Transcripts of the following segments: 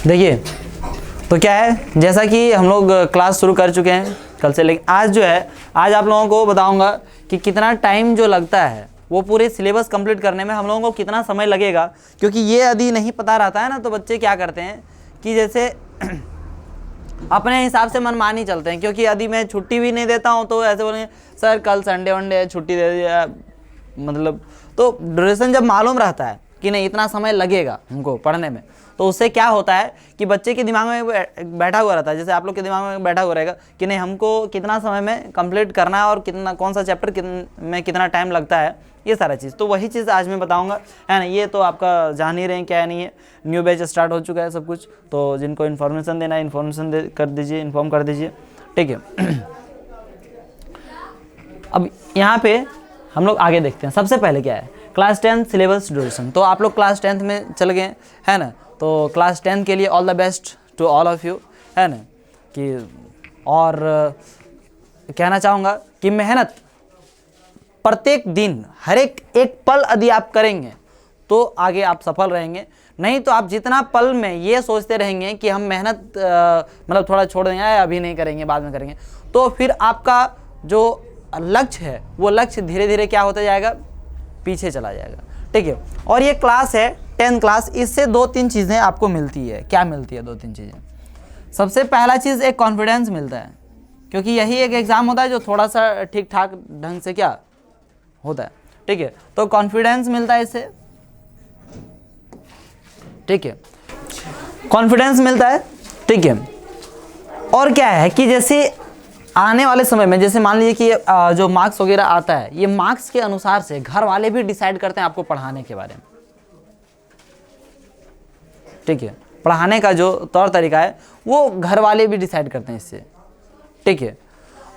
देखिए तो क्या है, जैसा कि हम लोग क्लास शुरू कर चुके हैं कल से, लेकिन आज जो है, आज आप लोगों को बताऊंगा कि कितना टाइम जो लगता है वो पूरे सिलेबस कंप्लीट करने में हम लोगों को कितना समय लगेगा। क्योंकि ये यदि नहीं पता रहता है ना तो बच्चे क्या करते हैं कि जैसे अपने हिसाब से मनमानी चलते हैं। क्योंकि यदि मैं छुट्टी भी नहीं देता हूँ तो ऐसे बोलेंगे सर कल संडे वनडे है, छुट्टी दे दिया, मतलब तो ड्यूरेशन जब मालूम रहता है कि नहीं इतना समय लगेगा हमको पढ़ने में, तो उससे क्या होता है कि बच्चे के दिमाग में बैठा हुआ रहता है, जैसे आप लोग के दिमाग में बैठा हुआ रहेगा कि नहीं हमको कितना समय में कंप्लीट करना है और कितना कौन सा चैप्टर में कितना टाइम लगता है, ये सारा चीज़। तो वही चीज़ आज मैं बताऊंगा, है ना। ये तो आपका जान ही रहे हैं क्या है नहीं है, न्यू बैच स्टार्ट हो चुका है सब कुछ। तो जिनको इन्फॉर्मेशन देना है इन्फॉर्मेशन कर दीजिए, इन्फॉर्म कर दीजिए, ठीक है। अब यहाँ पे हम लोग आगे देखते हैं। सबसे पहले क्या है, क्लास 10 सिलेबस ड्यूरेशन। तो आप लोग क्लास 10th में चल गए, है ना। तो क्लास 10 के लिए all the best to all of you, है ना। कि और कहना चाहूँगा कि मेहनत प्रत्येक दिन हर एक पल यदि आप करेंगे तो आगे आप सफल रहेंगे। नहीं तो आप जितना पल में ये सोचते रहेंगे कि हम मेहनत मतलब थोड़ा छोड़ देंगे, अभी नहीं करेंगे बाद में करेंगे, तो फिर आपका जो लक्ष्य है वो लक्ष्य धीरे धीरे क्या होता जाएगा, पीछे चला जाएगा, ठीक है। और ये क्लास है 10th क्लास, इससे 2-3 चीज़ें आपको मिलती है। क्या मिलती है 2-3 चीज़ें? सबसे पहला चीज़ एक कॉन्फिडेंस मिलता है, क्योंकि यही एक एग्ज़ाम होता है जो थोड़ा सा ठीक ठाक ढंग से क्या होता है, ठीक है। तो कॉन्फिडेंस मिलता है इससे, ठीक है, कॉन्फिडेंस मिलता है, ठीक है। और क्या है कि जैसे आने वाले समय में जैसे मान लीजिए कि जो मार्क्स वगैरह आता है, ये मार्क्स के अनुसार से घर वाले भी डिसाइड करते हैं आपको पढ़ाने के बारे में, ठीक है। पढ़ाने का जो तौर तरीका है वो घर वाले भी डिसाइड करते हैं इससे, ठीक है।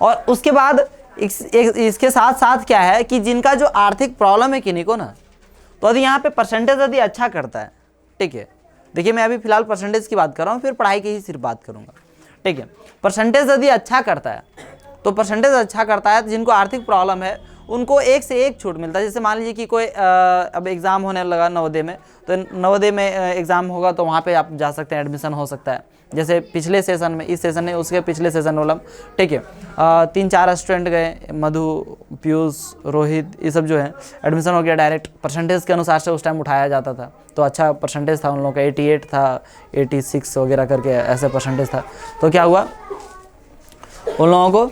और उसके बाद इसके साथ साथ क्या है कि जिनका जो आर्थिक प्रॉब्लम है किन्हीं को ना, तो यदि यहाँ पे परसेंटेज यदि अच्छा करता है, ठीक है। देखिए मैं अभी फिलहाल परसेंटेज की बात कर रहा हूँ, फिर पढ़ाई की ही सिर्फ बात करूँगा, ठीक है। परसेंटेज यदि अच्छा करता है, तो परसेंटेज अच्छा करता है तो जिनको आर्थिक प्रॉब्लम है उनको एक से एक छूट मिलता है। जैसे मान लीजिए कि कोई अब एग्ज़ाम होने लगा नवोदय में, तो नवोदय में एग्ज़ाम होगा तो वहाँ पे आप जा सकते हैं, एडमिशन हो सकता है। जैसे पिछले सेशन में, इस सेशन में उसके पिछले सेशन वाला, ठीक है, 3-4 स्टूडेंट गए, मधु, पीयूष, रोहित, ये सब जो है एडमिशन हो गया डायरेक्ट। परसेंटेज के अनुसार से उस टाइम उठाया जाता था, तो अच्छा परसेंटेज था उन लोगों का, 88 था, 86 वगैरह करके ऐसे परसेंटेज था। तो क्या हुआ, उन लोगों को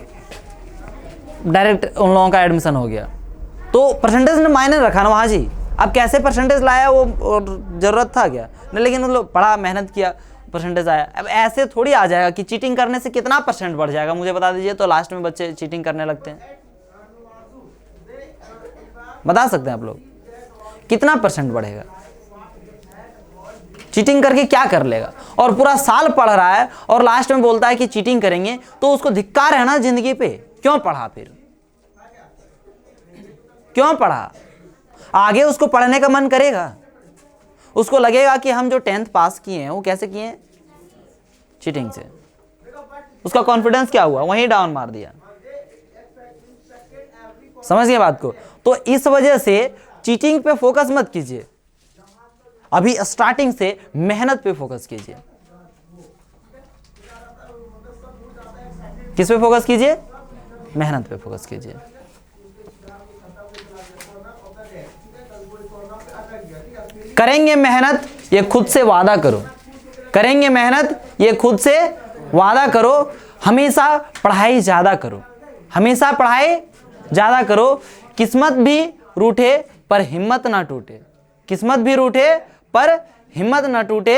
डायरेक्ट उन लोगों का एडमिशन हो गया। तो परसेंटेज ने मायने रखा ना वहाँ जी, अब कैसे परसेंटेज लाया वो ज़रूरत था क्या नहीं, लेकिन उन लोग पढ़ा, मेहनत किया, परसेंटेज आया। अब ऐसे थोड़ी आ जाएगा कि चीटिंग करने से कितना परसेंट बढ़ जाएगा, मुझे बता दीजिए। तो लास्ट में बच्चे चीटिंग करने लगते हैं, बता सकते हैं आप लोग कितना परसेंट बढ़ेगा? चीटिंग करके क्या कर लेगा? और पूरा साल पढ़ रहा है और लास्ट में बोलता है कि चीटिंग करेंगे, तो उसको धिक्कार है ना जिंदगी पे। क्यों पढ़ा फिर? क्यों पढ़ा? आगे उसको पढ़ने का मन करेगा, उसको लगेगा कि हम जो 10th पास किए हैं वो कैसे किए हैं, चीटिंग से। उसका कॉन्फिडेंस क्या हुआ, वहीं डाउन मार दिया। समझ गए बात को? तो इस वजह से चीटिंग पे फोकस मत कीजिए, अभी स्टार्टिंग से मेहनत पे फोकस कीजिए। किस पे फोकस कीजिए? मेहनत पे फोकस कीजिए। करेंगे मेहनत, ये खुद से वादा करो। करेंगे मेहनत, ये खुद से वादा करो। हमेशा पढ़ाई ज्यादा करो, हमेशा पढ़ाई ज्यादा करो। किस्मत भी रूठे पर हिम्मत ना टूटे, किस्मत भी रूठे पर हिम्मत ना टूटे।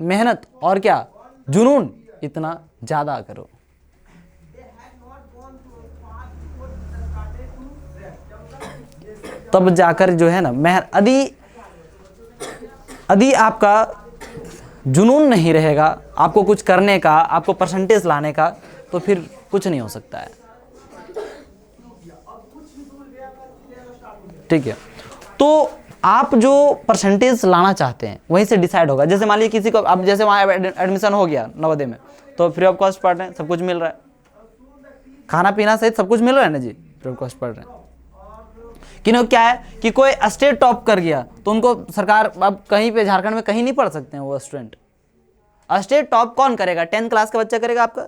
मेहनत और क्या, जुनून इतना ज्यादा करो। तब जाकर जो है ना, यदि आपका जुनून नहीं रहेगा आपको कुछ करने का, आपको परसेंटेज लाने का, तो फिर कुछ नहीं हो सकता है, ठीक है। तो आप जो परसेंटेज लाना चाहते हैं वहीं से डिसाइड होगा। जैसे मान लीजिए किसी को, अब जैसे वहाँ एडमिशन हो गया नवोदय में, तो फ्री ऑफ कॉस्ट पढ़ रहे हैं, सब कुछ मिल रहा है, खाना पीना सहित सब कुछ मिल रहा है ना जी, फ्री ऑफ कॉस्ट पढ़ रहे हैं। क्यों क्या है कि कोई स्टेट टॉप कर गया तो उनको सरकार अब कहीं पे झारखंड में कहीं नहीं पढ़ सकते हैं वो स्टूडेंट। स्टेट टॉप कौन करेगा? 10th क्लास का बच्चा करेगा आपका,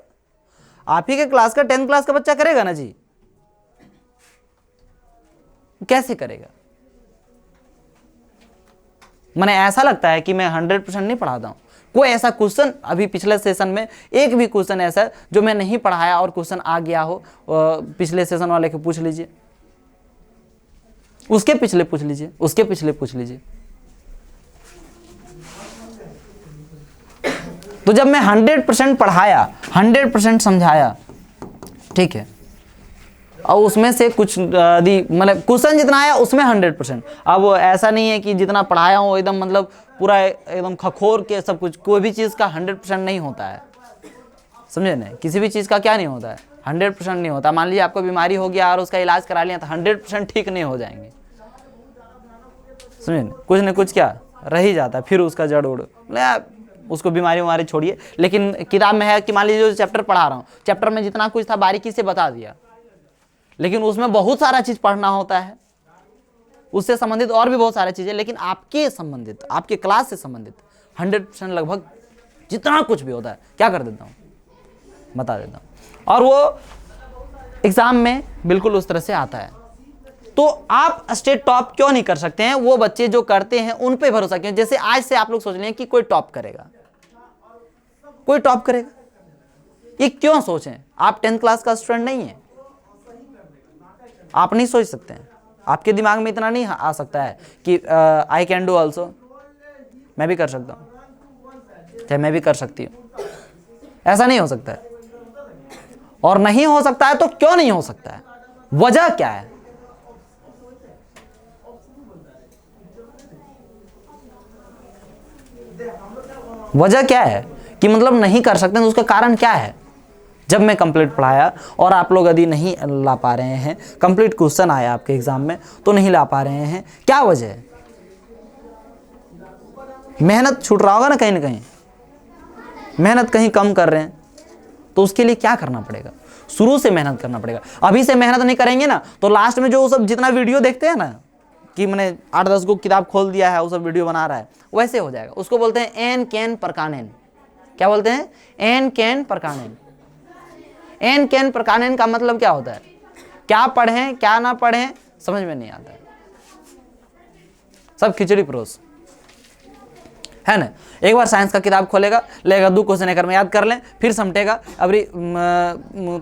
आप ही के क्लास का 10th क्लास का बच्चा करेगा ना जी, कैसे करेगा? मैंने ऐसा लगता है कि मैं 100% नहीं पढ़ाता हूं। कोई ऐसा क्वेश्चन अभी पिछले सेशन में एक भी क्वेश्चन ऐसा जो मैं नहीं पढ़ाया और क्वेश्चन आ गया हो, पिछले सेशन वाले के पूछ लीजिए, उसके पिछले पूछ लीजिए, उसके पिछले पूछ लीजिए। तो जब मैं 100% पढ़ाया, 100% समझाया, ठीक है, और उसमें से कुछ मतलब क्वेश्चन जितना आया उसमें 100%। अब ऐसा नहीं है कि जितना पढ़ाया हूँ एकदम मतलब पूरा एकदम खखोर के सब कुछ, कोई भी चीज़ का 100% नहीं होता है, समझे ना? किसी भी चीज़ का क्या नहीं होता है, 100% नहीं होता। मान लीजिए आपको बीमारी हो गया और उसका इलाज करा लिया तो 100% ठीक नहीं हो जाएंगे, समझे ना? कुछ न कुछ क्या रह ही जाता है, फिर उसका जड़ उड़, उसको बीमारी छोड़िए। लेकिन किताब में है कि मान लीजिए जो चैप्टर पढ़ा रहा हूँ, चैप्टर में जितना कुछ था बारीकी से बता दिया, लेकिन उसमें बहुत सारा चीज पढ़ना होता है, उससे संबंधित और भी बहुत सारी चीजें, लेकिन आपके संबंधित, आपके क्लास से संबंधित 100% लगभग जितना कुछ भी होता है क्या कर देता हूँ, बता देता हूँ, और वो एग्जाम में बिल्कुल उस तरह से आता है। तो आप स्टेट टॉप क्यों नहीं कर सकते हैं? वो बच्चे जो करते हैं उन पे भरोसा क्यों? जैसे आज से आप लोग सोच लें कि कोई टॉप करेगा, कोई टॉप करेगा, ये क्यों सोचें? आप 10th क्लास का स्टूडेंट नहीं है, आप नहीं सोच सकते हैं, आपके दिमाग में इतना नहीं आ सकता है कि आई कैन डू ऑल्सो, मैं भी कर सकता हूँ, चाहे मैं भी कर सकती हूँ, ऐसा नहीं हो सकता है। और नहीं हो सकता है तो क्यों नहीं हो सकता है? वजह क्या है? वजह क्या है कि मतलब नहीं कर सकते हैं, तो उसका कारण क्या है? जब मैं कंप्लीट पढ़ाया और आप लोग यदि नहीं ला पा रहे हैं, कंप्लीट क्वेश्चन आया आपके एग्जाम में तो नहीं ला पा रहे हैं, क्या वजह है? मेहनत छूट रहा होगा ना कहीं, मेहनत कहीं कम कर रहे हैं, तो उसके लिए क्या करना पड़ेगा? शुरू से मेहनत करना पड़ेगा। अभी से मेहनत नहीं करेंगे ना तो लास्ट में जो सब जितना वीडियो देखते हैं ना कि मैंने 8-10 को किताब खोल दिया है वो सब वीडियो बना रहा है, वैसे हो जाएगा। उसको बोलते हैं एन कैन परकानेन। क्या बोलते हैं? एन कैन परकानेन। एन कैन परकानेन का मतलब क्या होता है? क्या पढ़ें क्या ना पढ़ें समझ में नहीं आता है, सब खिचड़ी परोस है ना। एक बार साइंस का किताब खोलेगा, लेगा 2 क्वेश्चन एक में याद कर लें, फिर समटेगा। अभी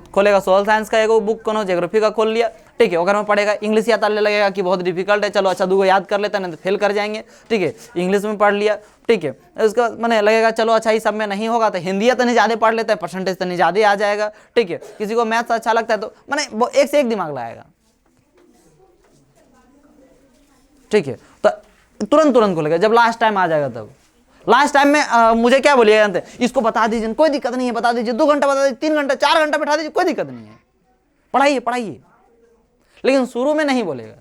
खोलेगा सोशल साइंस का एगो बुक, कोनो ज्योग्राफी का खोल लिया, ठीक है, अगर में पढ़ेगा, इंग्लिश याद आने लगेगा कि बहुत डिफिकल्ट है, चलो अच्छा 2 याद कर लेता, नहीं तो फेल कर जाएंगे, ठीक है, इंग्लिश में पढ़ लिया, ठीक है, उसका मैंने लगेगा चलो अच्छा ही सब में नहीं होगा तो हिंदी तो नहीं ज़्यादा पढ़ लेता है, परसेंटेज तो नहीं ज़्यादा आ जाएगा, ठीक है, किसी को मैथ्स अच्छा लगता है तो मैंने एक से एक दिमाग लगाएगा, ठीक है, तो तुरंत खोलेगा। जब लास्ट टाइम आ जाएगा तब लास्ट टाइम में मुझे क्या बोलिएगा, इसको बता दीजिए, कोई दिक्कत नहीं है, बता दीजिए, 2 घंटा बता दीजिए, 3 घंटा 4 घंटा बैठा दीजिए, कोई दिक्कत नहीं है, पढ़ाइए। लेकिन शुरू में नहीं बोलेगा,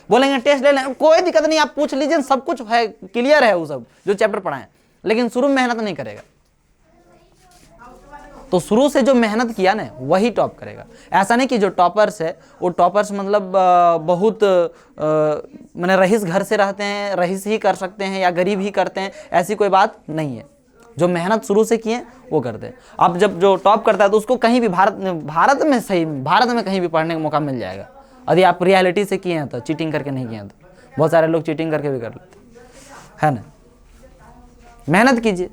बोलेंगे टेस्ट ले लें, कोई दिक्कत नहीं, आप पूछ लीजिए, सब कुछ है, क्लियर है वो सब जो चैप्टर पढ़ाएं, लेकिन शुरू में मेहनत नहीं करेगा। तो शुरू से जो मेहनत किया ना वही टॉप करेगा। ऐसा नहीं कि जो टॉपर्स है वो टॉपर्स मतलब बहुत मैंने रईस घर से रहते हैं, रईस ही कर सकते हैं या गरीब ही करते हैं, ऐसी कोई बात नहीं है। जो मेहनत शुरू से किए वो करते हैं। अब जब जो टॉप करता है तो उसको कहीं भी भारत में कहीं भी पढ़ने का मौका मिल जाएगा, यदि आप रियलिटी से किए हैं तो, चीटिंग करके नहीं किए हैं तो। बहुत सारे लोग चीटिंग करके भी कर लेते है ना। मेहनत कीजिए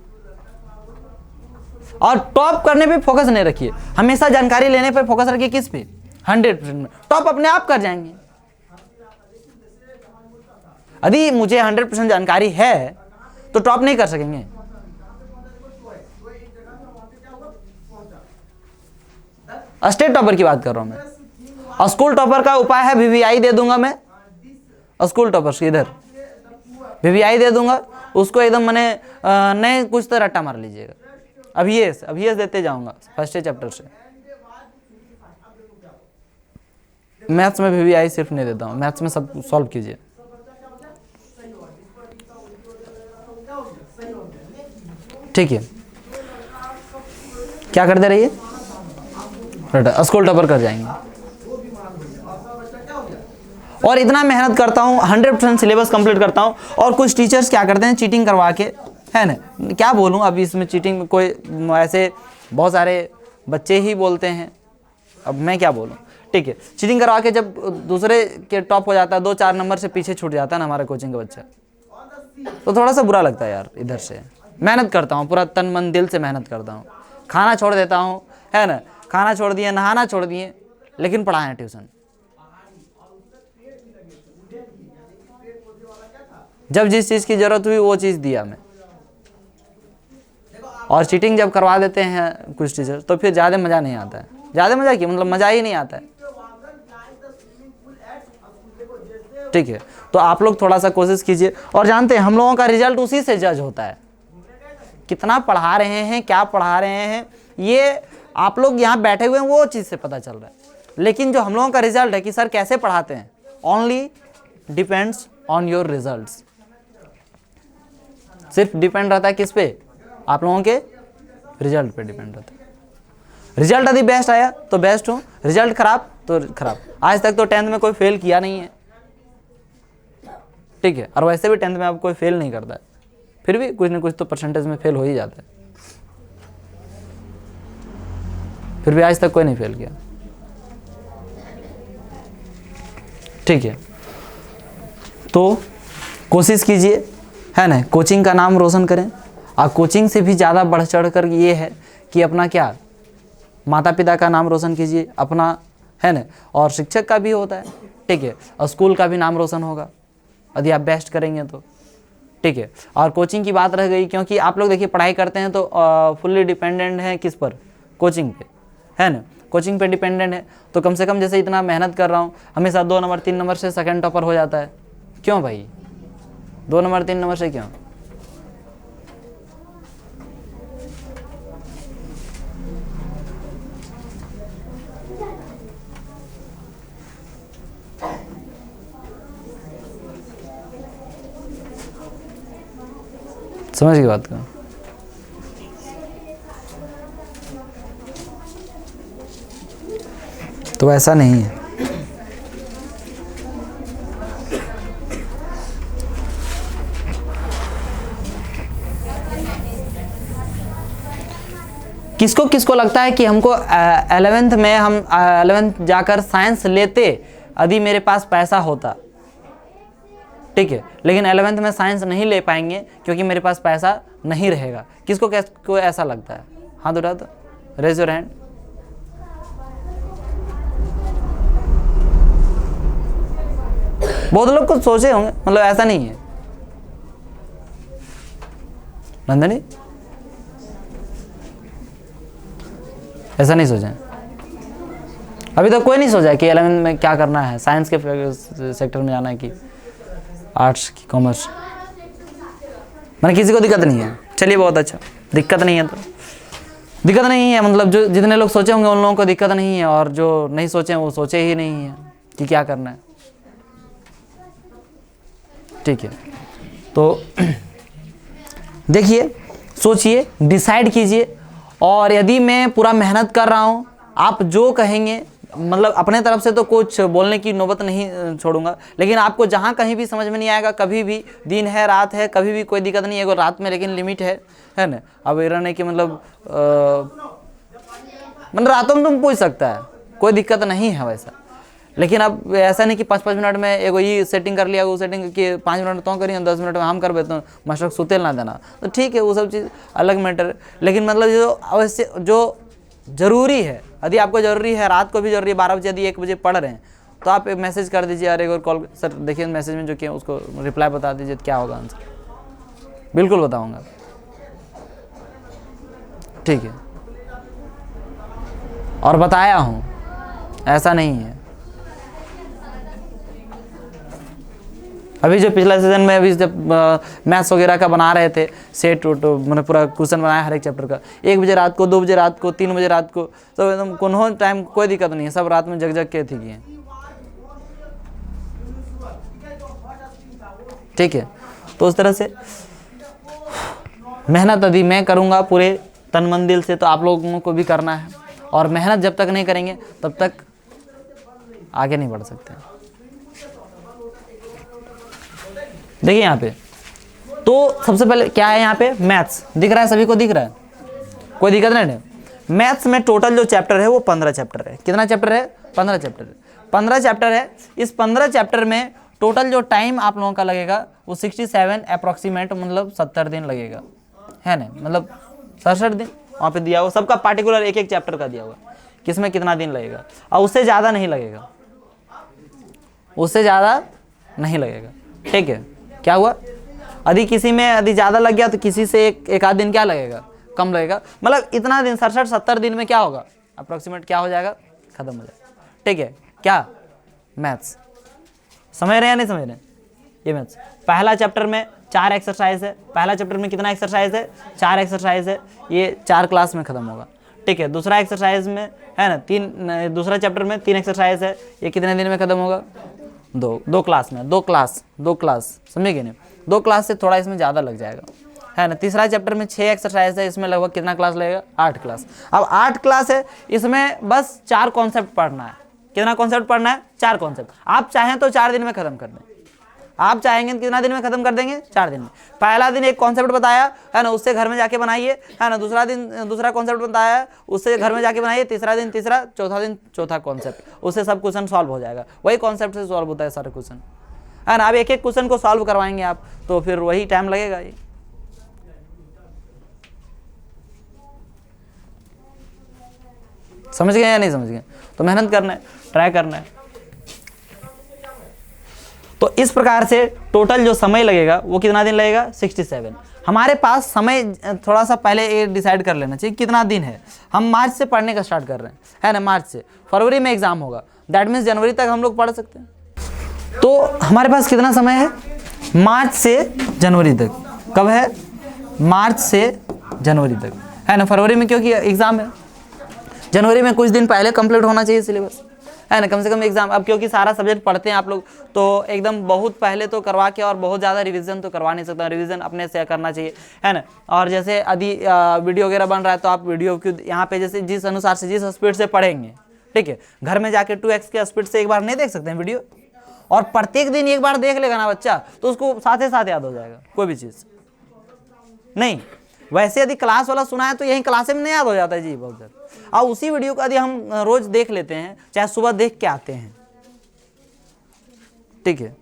और टॉप करने पे फोकस नहीं रखिए, हमेशा जानकारी लेने पे फोकस रखिए। किस पे? 100% में टॉप अपने आप कर जाएंगे। यदि मुझे 100% जानकारी है तो टॉप नहीं कर सकेंगे। स्टेट टॉपर की बात कर रहा हूं मैं। स्कूल टॉपर का उपाय है वीवीआई दे दूंगा मैं। स्कूल टॉपर इधर वीवीआई दे दूंगा, उसको एकदम मैंने नए कुछ तो रट्टा मार लीजिएगा। अभी देते जाऊंगा फर्स्ट चैप्टर से। मैथ्स में वीवीआई सिर्फ नहीं देता हूं, मैथ्स में सब सॉल्व कीजिए। ठीक है, क्या करते रहिए, स्कूल टॉपर कर जाएंगे। और इतना मेहनत करता हूँ, 100% सिलेबस कंप्लीट करता हूँ, और कुछ टीचर्स क्या करते हैं, चीटिंग करवा के, है ना, क्या बोलूँ अभी इसमें चीटिंग, कोई ऐसे बहुत सारे बच्चे ही बोलते हैं, अब मैं क्या बोलूँ, ठीक है। चीटिंग करवा के जब दूसरे के टॉप हो जाता है, 2-4 नंबर से पीछे छूट जाता है ना हमारे कोचिंग का बच्चा, तो थोड़ा सा बुरा लगता है यार। इधर से मेहनत करता हूँ, पूरा तन मन दिल से मेहनत करता हूँ, खाना छोड़ देता हूँ, है ना, खाना छोड़ दिए, नहाना छोड़ दिए, लेकिन पढ़ाएं ट्यूशन। जब जिस चीज़ की ज़रूरत हुई वो चीज़ दिया मैं। और चीटिंग जब करवा देते हैं कुछ टीचर, तो फिर ज़्यादा मज़ा नहीं आता है। ज़्यादा मज़ा क्या, मतलब मज़ा ही नहीं आता है, ठीक है। तो आप लोग थोड़ा सा कोशिश कीजिए। और जानते हैं हम लोगों का रिजल्ट उसी से जज होता है, कितना पढ़ा रहे हैं, क्या पढ़ा रहे हैं, ये आप लोग यहाँ बैठे हुए हैं वो चीज़ से पता चल रहा है। लेकिन जो हम लोगों का रिजल्ट है कि सर कैसे पढ़ाते हैं, only depends on your results. सिर्फ डिपेंड रहता है किस पे, आप लोगों के रिजल्ट पे डिपेंड रहता है। रिजल्ट यदि बेस्ट आया तो बेस्ट हो, रिजल्ट खराब तो खराब। आज तक तो 10th में कोई फेल किया नहीं है, ठीक है, और वैसे भी 10th में अब कोई फेल नहीं करता है, फिर भी कुछ ना कुछ तो परसेंटेज में फेल हो ही जाता है, फिर भी आज तक कोई नहीं फेल किया, ठीक है। तो कोशिश कीजिए, है ना, कोचिंग का नाम रोशन करें। और कोचिंग से भी ज़्यादा बढ़ चढ़ कर ये है कि अपना क्या, माता पिता का नाम रोशन कीजिए अपना, है ना, और शिक्षक का भी होता है, ठीक है, और स्कूल का भी नाम रोशन होगा यदि आप बेस्ट करेंगे तो, ठीक है। और कोचिंग की बात रह गई, क्योंकि आप लोग देखिए पढ़ाई करते हैं तो फुल्ली डिपेंडेंट है किस पर, कोचिंग पे, है ना, कोचिंग पे डिपेंडेंट है। तो कम से कम जैसे इतना मेहनत कर रहा हूँ, हमेशा 2 नंबर 3 नंबर से सेकंड टॉपर हो जाता है, क्यों भाई, 2 नंबर 3 नंबर से क्यों? समझ गई बात का? तो ऐसा नहीं है। किसको किसको लगता है कि हमको 11th में, हम 11th जाकर साइंस लेते यदि मेरे पास पैसा होता, ठीक है, लेकिन 11th में साइंस नहीं ले पाएंगे क्योंकि मेरे पास पैसा नहीं रहेगा। किसको किसको ऐसा लगता है, हाथ उठा दो, रेज योर हैंड। बहुत लोग कुछ सोचे होंगे, मतलब ऐसा नहीं है नंदनी, ऐसा नहीं सोचा अभी तक कोई नहीं सोचा कि 11th में क्या करना है, साइंस के सेक्टर में जाना है कि आर्ट्स की कॉमर्स, मैंने किसी को दिक्कत नहीं है। चलिए बहुत अच्छा, दिक्कत नहीं है तो दिक्कत नहीं है, मतलब जो जितने लोग सोचे होंगे उन लोगों को दिक्कत नहीं है, और जो नहीं सोचे वो सोचे ही नहीं है कि क्या करना है, ठीक है। तो देखिए, सोचिए, डिसाइड कीजिए, और यदि मैं पूरा मेहनत कर रहा हूँ, आप जो कहेंगे, मतलब अपने तरफ से तो कुछ बोलने की नौबत नहीं छोड़ूंगा, लेकिन आपको जहाँ कहीं भी समझ में नहीं आएगा, कभी भी, दिन है रात है, कभी भी कोई दिक्कत नहीं है, रात में लेकिन लिमिट है ना। अब ये रहने की मतलब रातों में तुम पूछ सकता है, कोई दिक्कत नहीं है वैसा, लेकिन अब ऐसा नहीं कि 5-5 मिनट में एगो ये सेटिंग कर लिया, वो सेटिंग कि 5 मिनट तो करिए, 10 मिनट में हम कर देते हैं, मास्टर सुतेल ना देना, तो ठीक है, वो सब चीज़ अलग मैटर। लेकिन मतलब जो अवश्य, जो ज़रूरी है, यदि आपको ज़रूरी है, रात को भी ज़रूरी है, 12 बजे यदि 1 बजे पढ़ रहे हैं, तो आप एक मैसेज कर दीजिए, और एक और कॉल, सर देखिए मैसेज में जो किया उसको रिप्लाई बता दीजिए, क्या होगा आंसर, बिल्कुल बताऊँगा, ठीक है। और बताया हूँ, ऐसा नहीं है। अभी जो पिछला सीजन में अभी जब मैथ्स वगैरह का बना रहे थे सेट तो मैंने पूरा क्वेश्चन बनाया हर एक चैप्टर का, 1 बजे रात को, 2 बजे रात को, 3 बजे रात को, तो एकदम कोनो टाइम कोई दिक्कत नहीं है, सब रात में जग जग के थी किए, ठीक है। तो उस तरह से मेहनत यदि मैं करूँगा पूरे तन मन दिल से, तो आप लोगों को भी करना है, और मेहनत जब तक नहीं करेंगे तब तक आगे नहीं बढ़ सकते, देखिए यहाँ पे तो सबसे पहले क्या है, यहाँ पे मैथ्स दिख रहा है, सभी को दिख रहा है, कोई दिक्कत नहीं। मैथ्स में टोटल जो चैप्टर है वो 15 चैप्टर है। कितना चैप्टर है? 15 चैप्टर है। 15 चैप्टर है। इस 15 चैप्टर में टोटल जो टाइम आप लोगों का लगेगा वो 67 अप्रॉक्सीमेट, मतलब 70 दिन लगेगा, है ना, मतलब 67 दिन वहाँ पे दिया हुआ, सबका पार्टिकुलर एक एक चैप्टर का दिया हुआ, किसमें कितना दिन लगेगा, और उससे ज़्यादा नहीं लगेगा, उससे ज़्यादा नहीं लगेगा। ठीक है, क्या हुआ, यदि किसी में यदि ज़्यादा लग गया तो किसी से एक आध दिन क्या लगेगा, कम लगेगा, मतलब इतना दिन 67-70 दिन में क्या होगा, अप्रॉक्सीमेट क्या हो जाएगा, खत्म हो जाएगा। ठीक है, क्या मैथ्स समझ रहे हैं या नहीं समझ रहे हैं? ये मैथ्स पहला चैप्टर में 4 एक्सरसाइज है। पहला चैप्टर में कितना एक्सरसाइज है? 4 एक्सरसाइज है। ये 4 क्लास में खत्म होगा। ठीक है, दूसरा एक्सरसाइज में है ना दूसरा चैप्टर में 3 एक्सरसाइज है। ये कितने दिन में खत्म होगा? दो क्लास में, दो क्लास समझे कि नहीं? 2 क्लास से थोड़ा इसमें ज़्यादा लग जाएगा, है ना। तीसरा चैप्टर में 6 एक्सरसाइज है, इसमें लगभग कितना क्लास लगेगा? 8 क्लास। अब 8 क्लास है, इसमें बस 4 कॉन्सेप्ट पढ़ना है। कितना कॉन्सेप्ट पढ़ना है? 4 कॉन्सेप्ट। आप चाहें तो 4 दिन में खत्म कर दें, आप चाहेंगे तो कितना दिन में खत्म कर देंगे? 4 दिन में। पहला दिन एक कॉन्सेप्ट बताया है ना, उससे घर में जाके बनाइए, है ना। दूसरा दिन दूसरा कॉन्सेप्ट बताया, उससे घर में जाके बनाइए। तीसरा दिन तीसरा, चौथा दिन चौथा कॉन्सेप्ट, उससे सब क्वेश्चन सॉल्व हो जाएगा। वही कॉन्सेप्ट से सॉल्व होता है सारे क्वेश्चन, है ना। अब एक एक क्वेश्चन को सॉल्व करवाएंगे आप, तो फिर वही टाइम लगेगा। ये समझ गए या नहीं समझ गए? तो मेहनत करना है, ट्राई करना है। तो इस प्रकार से टोटल जो समय लगेगा वो कितना दिन लगेगा? 67। हमारे पास समय थोड़ा सा पहले ये डिसाइड कर लेना चाहिए कितना दिन है। हम मार्च से पढ़ने का स्टार्ट कर रहे हैं, है ना। मार्च से फरवरी में एग्जाम होगा, दैट मीन्स जनवरी तक हम लोग पढ़ सकते हैं। तो हमारे पास कितना समय है? मार्च से जनवरी तक। कब है? मार्च से जनवरी तक, है ना। फरवरी में क्योंकि एग्जाम है, जनवरी में कुछ दिन पहले कंप्लीट होना चाहिए सिलेबस, है ना, कम से कम एग्जाम। अब क्योंकि सारा सब्जेक्ट पढ़ते हैं आप लोग, तो एकदम बहुत पहले तो करवा के और बहुत ज़्यादा रिवीजन तो करवा नहीं सकता, रिवीजन अपने से करना चाहिए, है ना। और जैसे यदि वीडियो वगैरह बन रहा है तो आप वीडियो की यहाँ पे जैसे जिस अनुसार से जिस स्पीड से पढ़ेंगे, ठीक है, घर में जाके 2x के स्पीड से एक बार नहीं देख सकते हैं वीडियो, और प्रत्येक दिन एक बार देख लेगा ना बच्चा, तो उसको साथ ही साथ याद हो जाएगा कोई भी चीज़। नहीं, वैसे यदि क्लास वाला सुना है तो यही क्लास में नहीं याद हो जाता है जी, बहुत ज़्यादा। और उसी वीडियो को यदि हम रोज देख लेते हैं, चाहे सुबह देख के आते हैं, ठीक है,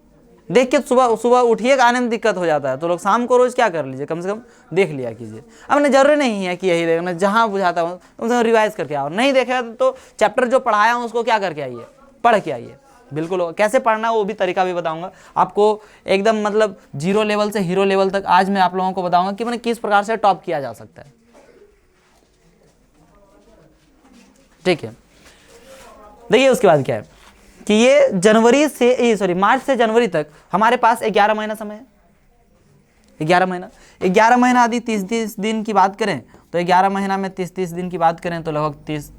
देख के सुबह उठिए आने में दिक्कत हो जाता है, तो लोग शाम को रोज क्या कर लीजिए, कम से कम देख लिया कीजिए। अब नहीं जरूरी नहीं है कि यही देखना, जहाँ बुझाता हूँ उसे रिवाइज करके आओ। नहीं देखेगा तो चैप्टर जो पढ़ाया हूँ उसको क्या करके आइए, पढ़ के आइए। बिल्कुल, कैसे पढ़ना वो भी तरीका भी बताऊंगा आपको, एकदम मतलब 0 लेवल से हीरो लेवल तक आज मैं आप लोगों को बताऊंगा कि मैंने किस प्रकार से टॉप किया जा सकता है। ठीक है, देखिए उसके बाद क्या है कि ये मार्च से जनवरी तक हमारे पास 11 महीना समय है। 11 महीना यदि 30 दिन की बात करें तो 11 महीना में 30 दिन की बात करें तो लगभग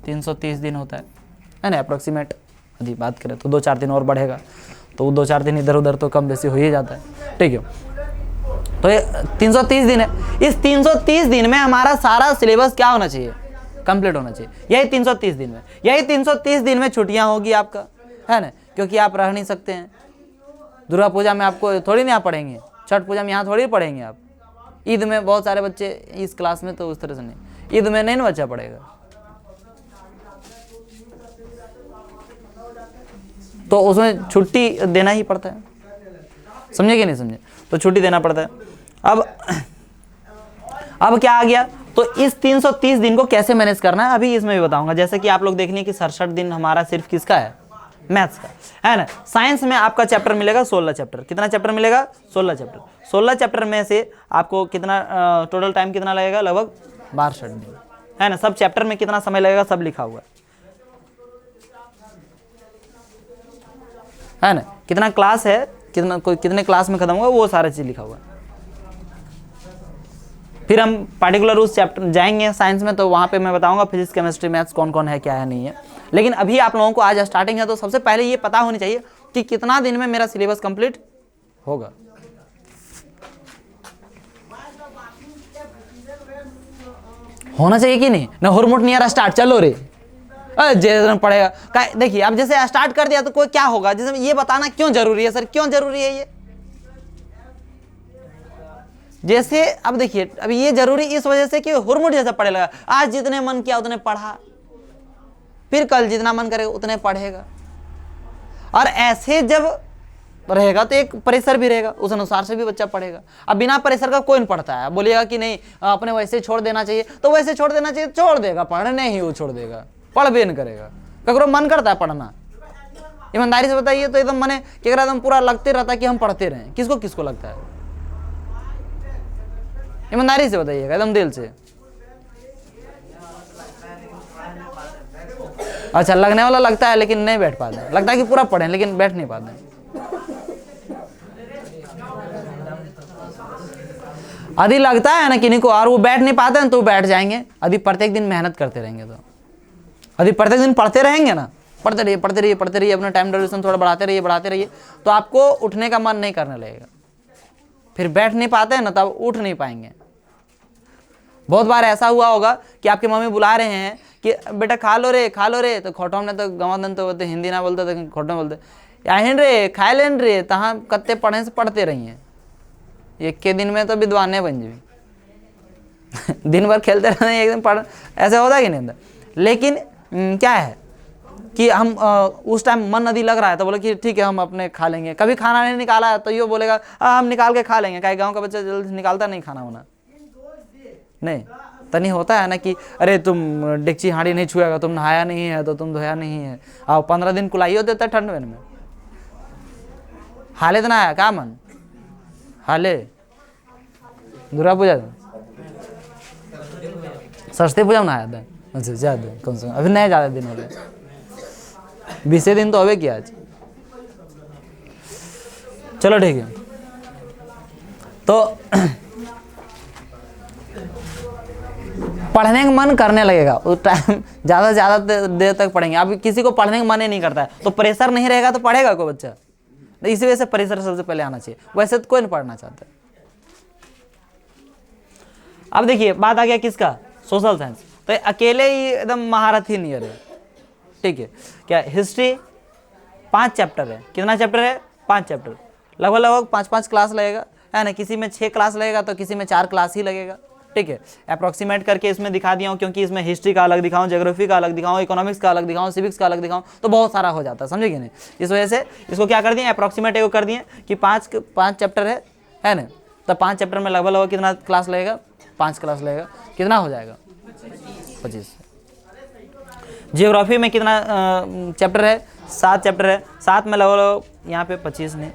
330 दिन होता है ना, अप्रोक्सीमेट। यदि बात करें तो 2-4 दिन और बढ़ेगा, तो 2-4 दिन इधर उधर तो कम बेसी हो ही जाता है। ठीक है, तो ये 330 दिन है। इस 330 दिन में हमारा सारा सिलेबस क्या होना चाहिए? कंप्लीट होना चाहिए। यही 330 दिन में, यही 330 दिन में छुट्टियां होगी आपका, है ना, क्योंकि आप रह नहीं सकते हैं। दुर्गा पूजा में आपको थोड़ी नहीं आप पढ़ेंगे, छठ पूजा में यहाँ थोड़ी पढ़ेंगे आप। ईद में बहुत सारे बच्चे इस क्लास में, तो उस तरह से नहीं, ईद में नहीं ना बच्चा पढ़ेगा, तो उसमें छुट्टी देना ही पड़ता है। समझे कि नहीं समझे? तो छुट्टी देना पड़ता है। अब क्या आ गया, तो इस 330 दिन को कैसे मैनेज करना है अभी इसमें भी बताऊंगा। जैसे कि आप लोग देख लें कि 67 दिन हमारा सिर्फ किसका है? मैथ्स का, है ना। साइंस में आपका चैप्टर मिलेगा 16 चैप्टर। कितना चैप्टर मिलेगा? 16 चैप्टर। 16 चैप्टर में से आपको कितना टोटल टाइम कितना लगेगा? लगभग 62 दिन, है ना। सब चैप्टर में कितना समय लगेगा सब लिखा हुआ है ना। कितना क्लास है, कितने क्लास में खत्म होगा, वो सारा चीज लिखा हुआ है। फिर हम पार्टिकुलर उस चैप्टर जाएंगे साइंस में, तो वहाँ पे मैं बताऊंगा फिजिक्स केमिस्ट्री मैथ्स कौन कौन है, क्या है, नहीं है। लेकिन अभी आप लोगों को आज स्टार्टिंग है, तो सबसे पहले ये पता होनी चाहिए कि कितना दिन में मेरा सिलेबस कंप्लीट होगा। होना चाहिए कि नहीं ना, हुरमुट नहीं आ रहा स्टार्ट, चलो रे जैसे पढ़ेगा। देखिए अब जैसे स्टार्ट कर दिया तो कोई क्या होगा, जैसे ये बताना क्यों जरूरी है सर, क्यों जरूरी है ये? जैसे अब देखिए, अब ये जरूरी इस वजह से कि हुरमुट जैसा पढ़ने लगा, आज जितने मन किया उतने पढ़ा, फिर कल जितना मन करेगा उतने पढ़ेगा। और ऐसे जब रहेगा तो एक प्रेशर भी रहेगा, उस अनुसार से भी बच्चा पढ़ेगा। अब बिना प्रेशर का कोई नहीं पढ़ता है, बोलिएगा कि नहीं अपने वैसे छोड़ देना चाहिए, तो वैसे छोड़ देना चाहिए, छोड़ देगा, पढ़ने ही वो छोड़ देगा, पढ़ भी नहीं करेगा। ककरो मन करता है पढ़ना, ईमानदारी से बताइए तो एकदम मने कि अगर एकदम पूरा लगते रहता है कि हम पढ़ते रहें, किसको किसको लगता है? ईमानदारी से बताइएगा एकदम दिल से। अच्छा, लगने वाला लगता है लेकिन नहीं बैठ पाते, लगता है कि पूरा पढ़ें लेकिन बैठ नहीं पाते। यदि लगता है ना किन्हीं को और वो बैठ नहीं पाते हैं तो बैठ जाएंगे, यदि प्रत्येक दिन मेहनत करते रहेंगे तो, यदि प्रत्येक दिन पढ़ते रहेंगे ना, पढ़ते रहिए पढ़ते रहिए पढ़ते रहिए, अपना टाइम ड्यूरेशन थोड़ा बढ़ाते रहिए, तो आपको उठने का मन नहीं करने लगेगा। फिर बैठ नहीं पाते हैं ना तब उठ नहीं पाएंगे। बहुत बार ऐसा हुआ होगा कि आपकी मम्मी बुला रहे हैं कि बेटा खा लो रे, तो खोटो में तो गवादन तो बोलते, हिंदी ना बोलते तो खोटो में बोलते, आहिन रे खाए लेन रे, तहाँ कत्ते पढ़े से पढ़ते रहिए, एक के दिन में तो विद्वाने बन जाए। दिन भर खेलते रहते एक दिन पढ़, ऐसा होता है कि नहीं? लेकिन क्या है कि हम उस टाइम मन नदी लग रहा है तो बोले कि ठीक है हम अपने खा लेंगे। कभी खाना नहीं निकाला है तो ये बोलेगा हम निकाल के खा लेंगे, गाँव का बच्चा जल्दी निकालता नहीं खाना वाना नहीं। तो नहीं होता है ना कि अरे तुम डेगची हांडी नहीं छुएगा, तुम नहाया नहीं है तो तुम धोया नहीं है, आओ 15 दिन कुलाइयो देता है ठंड में। हाले तो ना आया क्या मन हाले दुर्गा पूजा सरस्वती पूजा में आया था। अच्छा ज्यादा कम से कम अभी नहीं ज्यादा दिन हो गए, 20 दिन तो हो किया आज। चलो ठीक है, तो पढ़ने का मन करने लगेगा उस टाइम, ज़्यादा से ज़्यादा देर तक पढ़ेंगे। अब किसी को पढ़ने का मन ही नहीं करता है तो प्रेशर नहीं रहेगा तो पढ़ेगा कोई बच्चा? इसी वजह से प्रेशर सबसे पहले आना चाहिए, वैसे तो कोई नहीं पढ़ना चाहता। अब देखिए बात आ गया किसका, सोशल साइंस। तो अकेले ही एकदम महारथ ही नहीं है, ठीक है। क्या हिस्ट्री 5 चैप्टर है, कितना चैप्टर है? 5 चैप्टर, लगभग 5-5 क्लास लगेगा, है ना। किसी में 6 क्लास लगेगा तो किसी में 4 क्लास ही लगेगा, ठीक है। अप्रॉक्सीमेट करके इसमें दिखा दिया हूँ, क्योंकि इसमें हिस्ट्री का अलग दिखाऊँ, ज्योग्राफी का अलग दिखाऊँ, इकोनॉमिक्स का अलग दिखाऊँ, सिविक्स का अलग दिखाऊँ, तो बहुत सारा हो जाता है, समझे कि नहीं। इस वजह से इसको क्या कर दिए, अप्रॉक्सीमेट एगो कर दिए कि 5 चैप्टर है ना। तो 5 चैप्टर में लगभग कितना क्लास लगेगा? 5 क्लास लगेगा, कितना हो जाएगा? 25। जियोग्राफी में कितना चैप्टर है? 7 चैप्टर है, 7 में लगभग यहाँ पे 25 नहीं,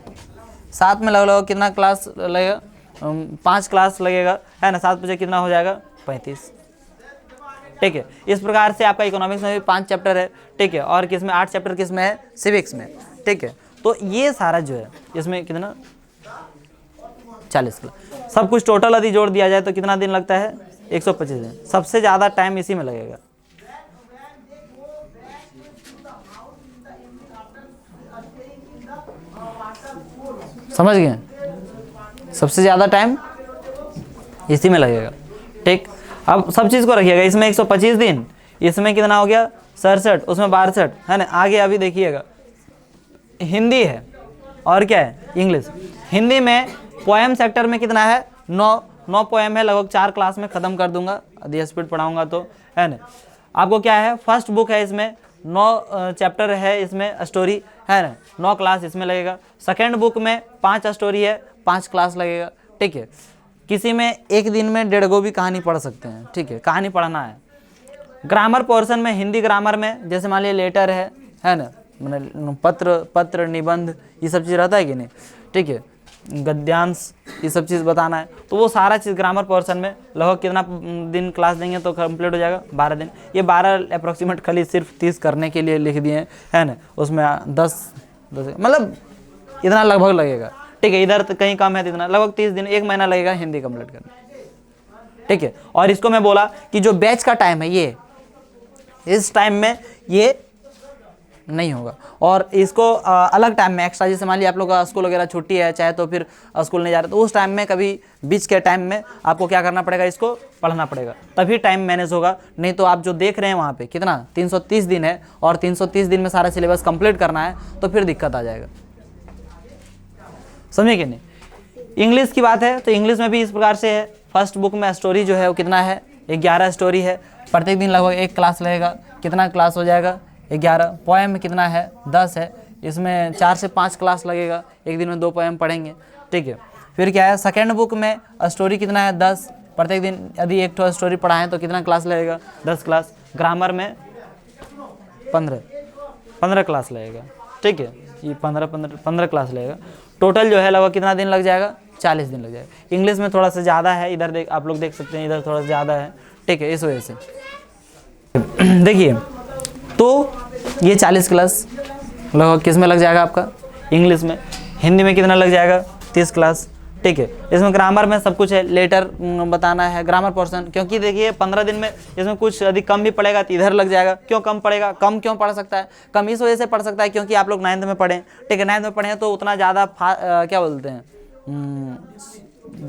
7 में लगभग कितना क्लास लगेगा? 5 क्लास लगेगा, है ना। 7 बजे कितना हो जाएगा? 35, ठीक है। इस प्रकार से आपका इकोनॉमिक्स में भी 5 चैप्टर है, ठीक है। और किस में 8 चैप्टर किस में है? सिविक्स में, ठीक है। तो ये सारा जो है इसमें कितना 40 क्लास, सब कुछ टोटल यदि जोड़ दिया जाए तो कितना दिन लगता है? 125 दिन। सबसे ज़्यादा टाइम इसी में लगेगा। समझ गए? सबसे ज़्यादा टाइम इसी में लगेगा, ठीक। अब सब चीज़ को रखिएगा, इसमें 125 दिन, इसमें कितना हो गया? 67, उसमें 62, है ना। आगे अभी देखिएगा, हिंदी है और क्या है? इंग्लिश। हिंदी में पोएम सेक्टर में कितना है? 9 पोएम है, लगभग 4 क्लास में ख़त्म कर दूंगा यदि स्पीड पढ़ाऊंगा तो, है ना। आपको क्या है? फर्स्ट बुक है, इसमें 9 चैप्टर है, इसमें स्टोरी, है ना। 9 क्लास इसमें लगेगा। सेकेंड बुक में 5 स्टोरी है, 5 क्लास लगेगा, ठीक है। किसी में एक दिन में 1.5 भी कहानी पढ़ सकते हैं, ठीक है। कहानी पढ़ना है। ग्रामर पोर्शन में, हिंदी ग्रामर में जैसे मान लीजिए लेटर है ना, मतलब पत्र निबंध, ये सब चीज़ रहता है कि नहीं, ठीक है। गद्यांश, ये सब चीज़ बताना है, तो वो सारा चीज़ ग्रामर पोर्शन में लगभग कितना दिन क्लास देंगे तो कंप्लीट हो जाएगा? 12 दिन। ये 12 अप्रॉक्सीमेट खाली सिर्फ 30 करने के लिए लिख दिए हैं, है ना। उसमें 10 मतलब इतना लगभग लगेगा, ठीक है। इधर तो कहीं कम है तो इतना लगभग 30 दिन, 1 महीना लगेगा हिंदी कंप्लीट करने, ठीक है। और इसको मैं बोला कि जो बैच का टाइम है ये, इस टाइम में ये नहीं होगा, और इसको अलग टाइम में एक्स्ट्रा, जैसे मान लिया आप लोग का स्कूल वगैरह छुट्टी है, चाहे तो फिर स्कूल नहीं जा रहे तो उस टाइम में कभी बीच के टाइम में आपको क्या करना पड़ेगा? इसको पढ़ना पड़ेगा, तभी टाइम मैनेज होगा। नहीं तो आप जो देख रहे हैं वहाँ पे कितना 330 दिन है, और 330 दिन में सारा सिलेबस कंप्लीट करना है तो फिर दिक्कत आ जाएगा, समझे कि नहीं। इंग्लिश की बात है तो इंग्लिश में भी इस प्रकार से है। फर्स्ट बुक में स्टोरी जो है वो कितना है, 11 स्टोरी है। प्रत्येक दिन लगभग 1 क्लास लगेगा। कितना क्लास हो जाएगा, 11। पोएम कितना है, 10 है। इसमें 4 से 5 क्लास लगेगा, एक दिन में 2 पोएम पढ़ेंगे, ठीक है। फिर क्या है, सेकेंड बुक में स्टोरी कितना है, 10। प्रत्येक दिन यदि एक तो स्टोरी पढ़ाएं तो कितना क्लास लगेगा, 10 क्लास। ग्रामर में 15 क्लास लगेगा, ठीक है। ये 15 क्लास लगेगा। टोटल जो है लगभग कितना दिन लग जाएगा, 40 दिन लग जाएगा। इंग्लिश में थोड़ा सा ज़्यादा है, इधर आप लोग देख सकते हैं, इधर थोड़ा सा ज़्यादा है, ठीक है। इस वजह से देखिए, तो ये 40 क्लास लगभग किस में लग जाएगा आपका, इंग्लिश में। हिंदी में कितना लग जाएगा, 30 क्लास, ठीक है। इसमें ग्रामर में सब कुछ है, लेटर बताना है, ग्रामर पोर्शन। क्योंकि देखिए 15 दिन में इसमें कुछ यदि कम भी पड़ेगा तो इधर लग जाएगा। क्यों कम पड़ेगा, कम क्यों पढ़ सकता है, कम इस वजह से पढ़ सकता है क्योंकि आप लोग 9th में पढ़ें, ठीक है। 9th में पढ़ें तो उतना ज़्यादा क्या बोलते हैं,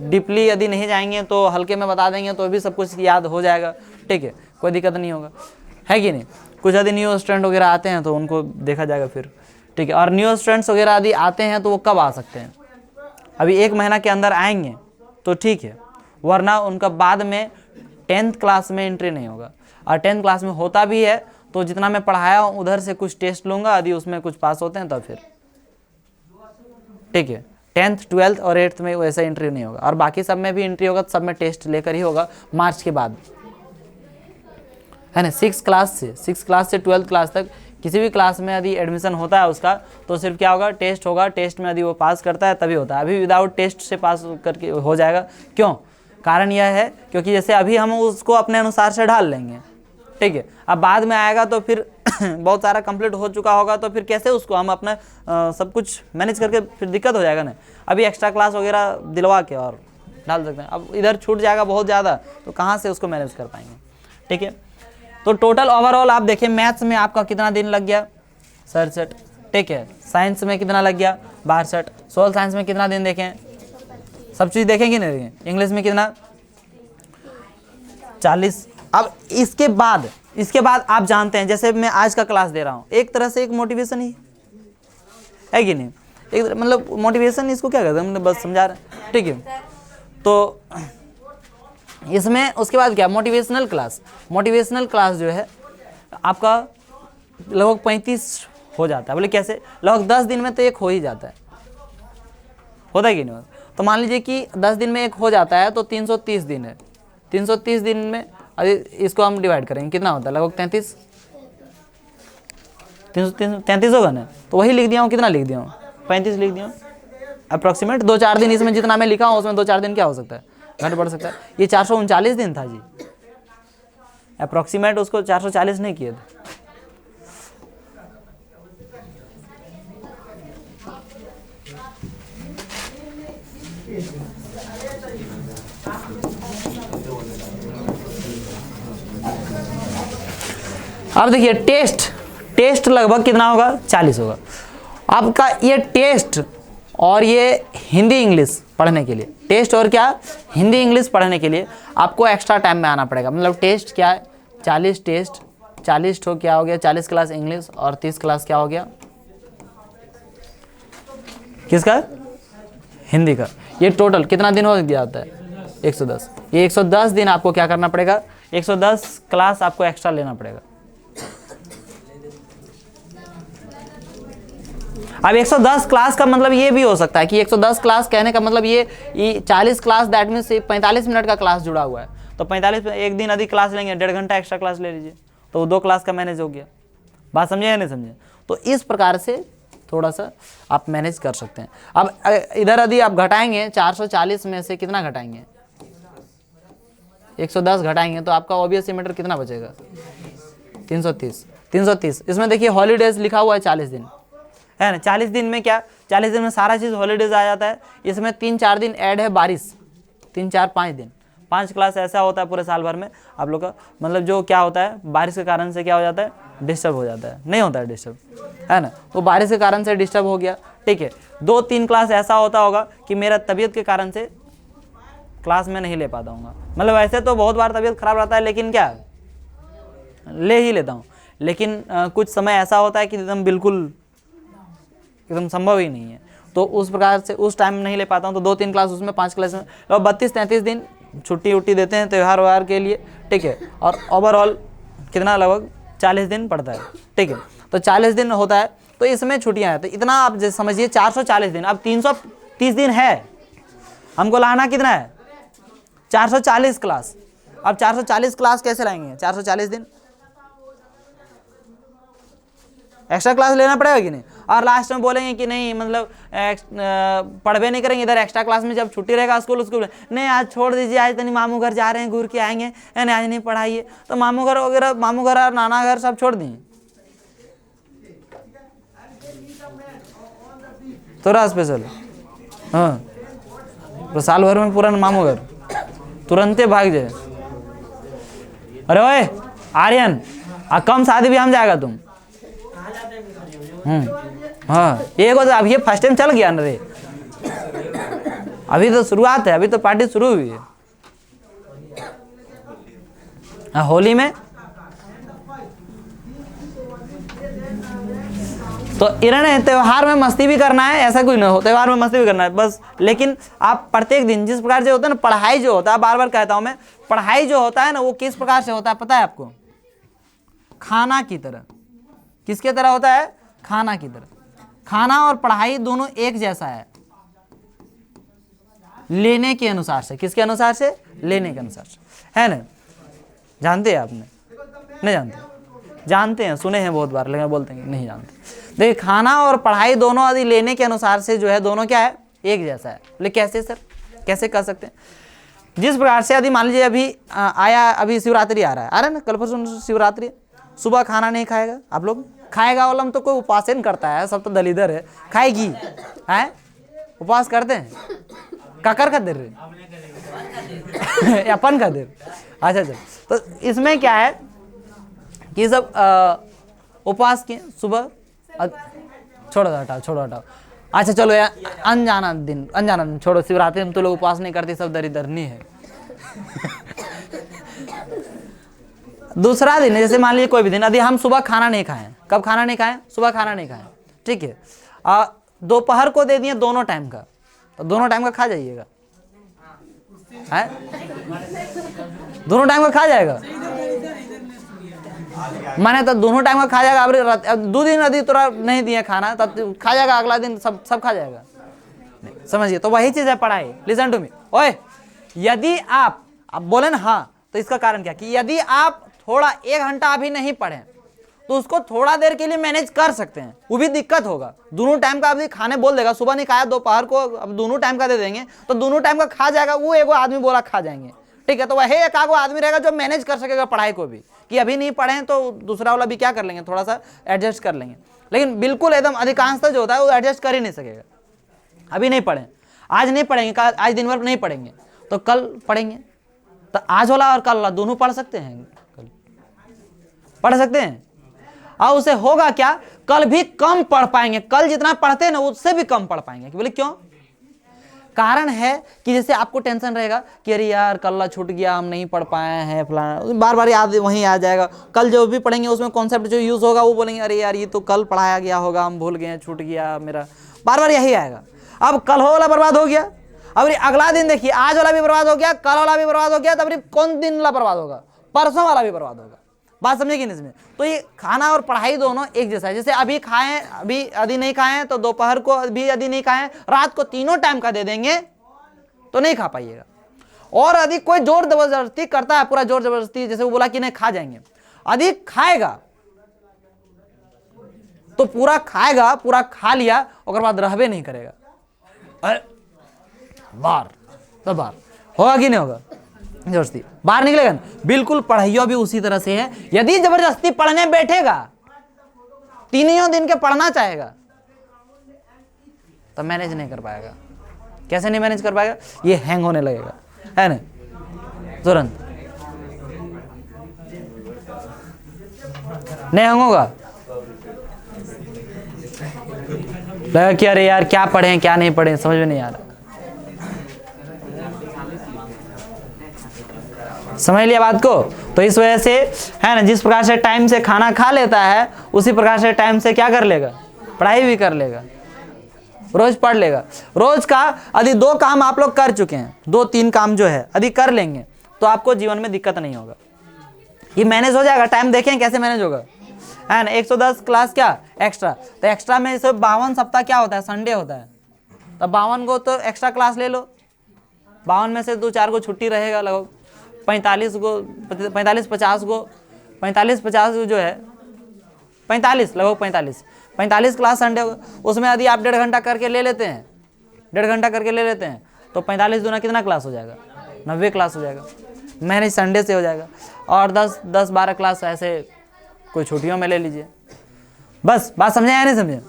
डीपली यदि नहीं जाएंगे तो हल्के में बता देंगे तो भी सब कुछ याद हो जाएगा, ठीक है। कोई दिक्कत नहीं होगा, है कि नहीं। कुछ यदि न्यू स्टूडेंट वगैरह आते हैं तो उनको देखा जाएगा फिर, ठीक है। और न्यू स्टूडेंट्स वगैरह यदि आते हैं तो वो कब आ सकते हैं, अभी 1 महीना के अंदर आएंगे तो ठीक है, वरना उनका बाद में 10th क्लास में एंट्री नहीं होगा। और 10th क्लास में होता भी है तो जितना मैं पढ़ाया हूँ उधर से कुछ टेस्ट लूँगा, यदि उसमें कुछ पास होते हैं तब फिर, ठीक है। 10th 12th और 8th में वैसा एंट्री नहीं होगा। और बाकी सब में भी एंट्री होगा, सब में टेस्ट लेकर ही होगा मार्च के बाद, है ना। 6 क्लास से 12th क्लास तक किसी भी क्लास में यदि एडमिशन होता है उसका तो सिर्फ क्या होगा, टेस्ट होगा। टेस्ट में यदि वो पास करता है तभी होता है। अभी विदाउट टेस्ट से पास करके हो जाएगा। क्यों, कारण यह है क्योंकि जैसे अभी हम उसको अपने अनुसार से ढाल लेंगे, ठीक है। अब बाद में आएगा तो फिर बहुत सारा कंप्लीट हो चुका होगा तो फिर कैसे उसको हम अपना सब कुछ मैनेज करके, फिर दिक्कत हो जाएगा ना। अभी एक्स्ट्रा क्लास वगैरह दिलवा के और डाल सकते हैं। अब इधर छूट जाएगा बहुत ज़्यादा तो कहाँ से उसको मैनेज कर पाएंगे, ठीक है। तो टोटल ओवरऑल आप देखें, मैथ्स में आपका कितना दिन लग गया, 67, ठीक है। साइंस में कितना लग गया, 62। सोशल साइंस में कितना दिन देखें, सब चीज़ देखें कि नहीं देखें। इंग्लिश में कितना, 40। अब इसके बाद आप जानते हैं, जैसे मैं आज का क्लास दे रहा हूँ, एक तरह से एक मोटिवेशन ही है कि नहीं। एक मतलब मोटिवेशन, इसको क्या कहते हैं, हमने बस समझा रहे हैं, ठीक है। तो इसमें उसके बाद क्या, मोटिवेशनल क्लास जो है आपका लगभग 35 हो जाता है। बोले कैसे, लगभग 10 दिन में तो एक हो ही जाता है, होता है कि नहीं। तो मान लीजिए कि 10 दिन में एक हो जाता है तो 330 दिन है। 330 दिन में इसको हम डिवाइड करेंगे, कितना होता है, लगभग 33 होगा ना। तो वही लिख दिया हूँ, कितना लिख दिया हूँ, 35 लिख दिया हूँ अप्रॉक्सीमेट। 2-4 दिन इसमें जितना मैं लिखा हूँ उसमें 2-4 दिन क्या हो सकता है, घट बढ़ सकता है। ये 439 दिन था जी, अप्रॉक्सीमेट उसको 440 नहीं किए थे। अब देखिए टेस्ट लगभग कितना होगा, 40 होगा आपका। ये टेस्ट और ये हिंदी इंग्लिश पढ़ने के लिए, टेस्ट और क्या, हिंदी इंग्लिश पढ़ने के लिए आपको एक्स्ट्रा टाइम में आना पड़ेगा। मतलब टेस्ट क्या है, 40 टेस्ट, 40 तो क्या हो गया, 40 क्लास इंग्लिश और 30 क्लास क्या हो गया, किसका, हिंदी का। ये टोटल कितना दिन हो जाता है, 110। ये 110 दिन आपको क्या करना पड़ेगा, 110 क्लास आपको एक्स्ट्रा लेना पड़ेगा। अब 110 क्लास का मतलब ये भी हो सकता है कि 110 क्लास कहने का मतलब ये 40 क्लास दैट मीन्स 45 मिनट का क्लास जुड़ा हुआ है। तो 45 एक दिन अधिक क्लास लेंगे, 1.5 घंटा एक्स्ट्रा क्लास ले लीजिए तो 2 क्लास का मैनेज हो गया। बात समझे या नहीं समझे। तो इस प्रकार से थोड़ा सा आप मैनेज कर सकते हैं। अब इधर यदि आप घटाएंगे 440 में से कितना घटाएंगे, 110 घटाएंगे तो आपका ऑब्वियस मीटर कितना बचेगा, 330। इसमें देखिए हॉलीडेज लिखा हुआ है 40 दिन, है ना। 40 दिन में क्या, 40 दिन में सारा चीज़ हॉलीडेज आ जाता है। इसमें 3-4 दिन ऐड है बारिश, 3-4-5 दिन। 5 क्लास ऐसा होता है पूरे साल भर में आप लोग का, मतलब जो क्या होता है बारिश के कारण से क्या हो जाता है, डिस्टर्ब हो जाता है, नहीं होता है डिस्टर्ब, है ना। वो बारिश के कारण से डिस्टर्ब हो गया, ठीक है। 2-3 क्लास ऐसा होता होगा कि मेरा तबीयत के कारण से क्लास में नहीं ले पाता हूँ। मतलब ऐसे तो बहुत बार तबीयत खराब रहता है लेकिन क्या ले ही लेता हूँ, लेकिन कुछ समय ऐसा होता है कि एकदम बिल्कुल एकदम संभव ही नहीं है। तो उस प्रकार से उस टाइम नहीं ले पाता हूँ, तो 2-3 क्लास उसमें, 5 क्लास में, और 32-33 दिन छुट्टी उट्टी देते हैं त्यौहार व्यवहार के लिए, ठीक है। और ओवरऑल कितना, लगभग 40 दिन पड़ता है, ठीक है। तो 40 दिन होता है, तो इसमें छुट्टियाँ हैं, तो इतना आप जैसे समझिए 440 दिन, अब 330 दिन है, हमको लाना कितना है 440 क्लास। अब 440 क्लास कैसे लाएंगे, 440 दिन एक्स्ट्रा क्लास लेना पड़ेगा कि नहीं। और लास्ट में बोलेंगे कि नहीं मतलब पढ़वे नहीं करेंगे, इधर एक्स्ट्रा क्लास में जब छुट्टी रहेगा स्कूल नहीं आज छोड़ दीजिए, आज तो नहीं मामू घर जा रहे हैं, घूर के आएंगे, नहीं आज नहीं पढ़ाइए, तो मामू घर वगैरह, मामू घर और नाना घर सब छोड़ दिए, थोड़ा स्पेशल, हाँ तो साल भर में पूरा मामू घर तुरंते भाग जाए। अरे ओए आर्यन, कम शादी भी हम जाएगा तुम, हाँ ये को तो अब ये फर्स्ट टाइम चल गया ना रे, अभी तो शुरुआत है, अभी तो पार्टी शुरू हुई है। हाँ होली में तो इन्होंने त्योहार में मस्ती भी करना है, ऐसा कोई ना हो, त्योहार में मस्ती भी करना है बस, लेकिन आप प्रत्येक दिन जिस प्रकार से होता है ना, पढ़ाई जो होता है, बार बार कहता हूं मैं, पढ़ाई जो होता है ना वो किस प्रकार से होता है पता है आपको, खाना की तरह। किसके तरह होता है, खाना की तरह। खाना और पढ़ाई दोनों एक जैसा है, लेने के अनुसार से। किसके अनुसार से, लेने के अनुसार से, है ना। जानते हैं आपने, नहीं जानते, जानते हैं, सुने हैं बहुत बार, लेकिन बोलते हैं नहीं जानते। देखिए खाना और पढ़ाई दोनों यदि लेने के अनुसार से जो है, दोनों क्या है, एक जैसा है। लेकिन कैसे सर, कैसे कर सकते हैं, जिस प्रकार से यदि मान लीजिए अभी आया, अभी शिवरात्रि आ रहा है ना, कल परसों शिवरात्रि, सुबह खाना नहीं खाएगा, आप लोग खाएगा वाला तो कोई उपासन करता है, सब तो दलिदर है, खाएगी है, उपवास करते हैं, काकर का देर अपन का देर, अच्छा अच्छा। तो इसमें क्या है कि सब उपवास किए सुबह, छोड़ो हटाओ, अच्छा चलो यार, अनजाना दिन छोड़ो, शिवरात्रि में तो लोग उपवास नहीं करते, सब दरिद्रनी है। दूसरा दिन जैसे मान लीजिए कोई भी दिन, यदि हम सुबह खाना नहीं खाएं, कब खाना नहीं खाएं, सुबह खाना नहीं खाएं, ठीक है, दोपहर को दे दिए दोनों टाइम का, तो दोनों टाइम का खा जाइएगा, है दोनों टाइम का खा जाएगा, माने तो दोनों टाइम का खा जाएगा। अब 2 दिन यदि थोड़ा नहीं दिए खाना तब खा जाएगा, अगला दिन सब खा जाएगा, नहीं समझिए। तो वही चीज है पढ़ाई। लिसन टू मी, ओए यदि आप बोले ना हाँ, तो इसका कारण क्या कि यदि आप थोड़ा 1 घंटा अभी नहीं पढ़े तो उसको थोड़ा देर के लिए मैनेज कर सकते हैं, वो भी दिक्कत होगा। दोनों टाइम का अभी खाने बोल देगा, सुबह नहीं खाया दोपहर को, अब दोनों टाइम का दे देंगे तो दोनों टाइम का खा जाएगा, वो एगो आदमी बोला खा जाएंगे, ठीक है। तो वही एक आगो आदमी रहेगा जो मैनेज कर सकेगा पढ़ाई को भी, कि अभी नहीं पढ़े तो दूसरा वाला भी क्या कर लेंगे, थोड़ा सा एडजस्ट कर लेंगे। लेकिन बिल्कुल एकदम अधिकांशतः जो होता है वो एडजस्ट कर ही नहीं सकेगा। अभी नहीं पढ़े, आज नहीं पढ़ेंगे, आज दिन भर नहीं पढ़ेंगे तो कल पढ़ेंगे, तो आज वाला और कल वाला दोनों पढ़ सकते हैं, कल पढ़ सकते हैं। और उसे होगा क्या, कल भी कम पढ़ पाएंगे, कल जितना पढ़ते हैं ना उससे भी कम पढ़ पाएंगे। बोले क्यों, कारण है कि जैसे आपको टेंशन रहेगा कि अरे यार कल छूट गया, हम नहीं पढ़ पाए हैं, फलाना बार बार याद वहीं आ जाएगा। कल जो भी पढ़ेंगे उसमें कॉन्सेप्ट जो यूज होगा वो बोलेंगे अरे यार ये तो कल पढ़ाया गया होगा, हम भूल गए, छूट गया मेरा, बार बार यही आएगा। अब कल हो वाला बर्बाद हो गया, अब अगला दिन देखिए आज वाला भी बर्बाद हो गया, कल वाला भी बर्बाद हो गया, तब कौन दिन वाला बर्बाद होगा, परसों वाला भी बर्बाद होगा। बात समझेगी नहीं इसमें। तो ये खाना और पढ़ाई दोनों एक जैसा है। जैसे अभी खाएं, अभी यदि नहीं खाएं तो दोपहर को भी यदि नहीं खाएं, रात को तीनों टाइम का दे देंगे तो नहीं खा पाइएगा। और यदि कोई जोर जबरदस्ती करता है, पूरा जोर जबरदस्ती, जैसे वो बोला कि नहीं खा जाएंगे, यदि खाएगा तो पूरा खाएगा, पूरा खा लिया और बाद रहबे नहीं करेगा, बार तो बार होगा कि नहीं होगा, जबरदस्ती बाहर निकलेगा ना। बिल्कुल पढ़ाइयों भी उसी तरह से है। यदि जबरदस्ती पढ़ने बैठेगा, तीनों दिन के पढ़ना चाहेगा तो मैनेज नहीं कर पाएगा। कैसे नहीं मैनेज कर पाएगा, ये हैंग होने लगेगा, है ना, तुरंत नहीं हैंग होगा, लगा कि अरे यार क्या पढ़े क्या नहीं पढ़े समझ में नहीं आ रहा। समझ लिया बात को। तो इस वजह से है ना, जिस प्रकार से टाइम से खाना खा लेता है उसी प्रकार से टाइम से क्या कर लेगा, पढ़ाई भी कर लेगा। रोज पढ़ लेगा। रोज का यदि 2 काम आप लोग कर चुके हैं, 2-3 काम जो है यदि कर लेंगे तो आपको जीवन में दिक्कत नहीं होगा, ये मैनेज हो जाएगा। टाइम देखें कैसे मैनेज होगा, है ना। 110 क्लास क्या एक्स्ट्रा, तो एक्स्ट्रा में से 52 सप्ताह क्या होता है, संडे होता है, तो 52 को तो एक्स्ट्रा क्लास ले लो। 52 में से 2-4 को छुट्टी रहेगा, लगभग 45 को 45-50 को 45-50 जो है 45 लगभग 45 क्लास संडे होगा। उसमें यदि आप 1.5 घंटा करके ले लेते हैं, 1.5 घंटा करके ले लेते हैं तो 45 दूना कितना क्लास हो जाएगा, 90 क्लास हो जाएगा। मैनेज संडे से हो जाएगा। और 10-12 क्लास ऐसे कोई छुट्टियों में ले लीजिए। बस बात समझे या नहीं समझे,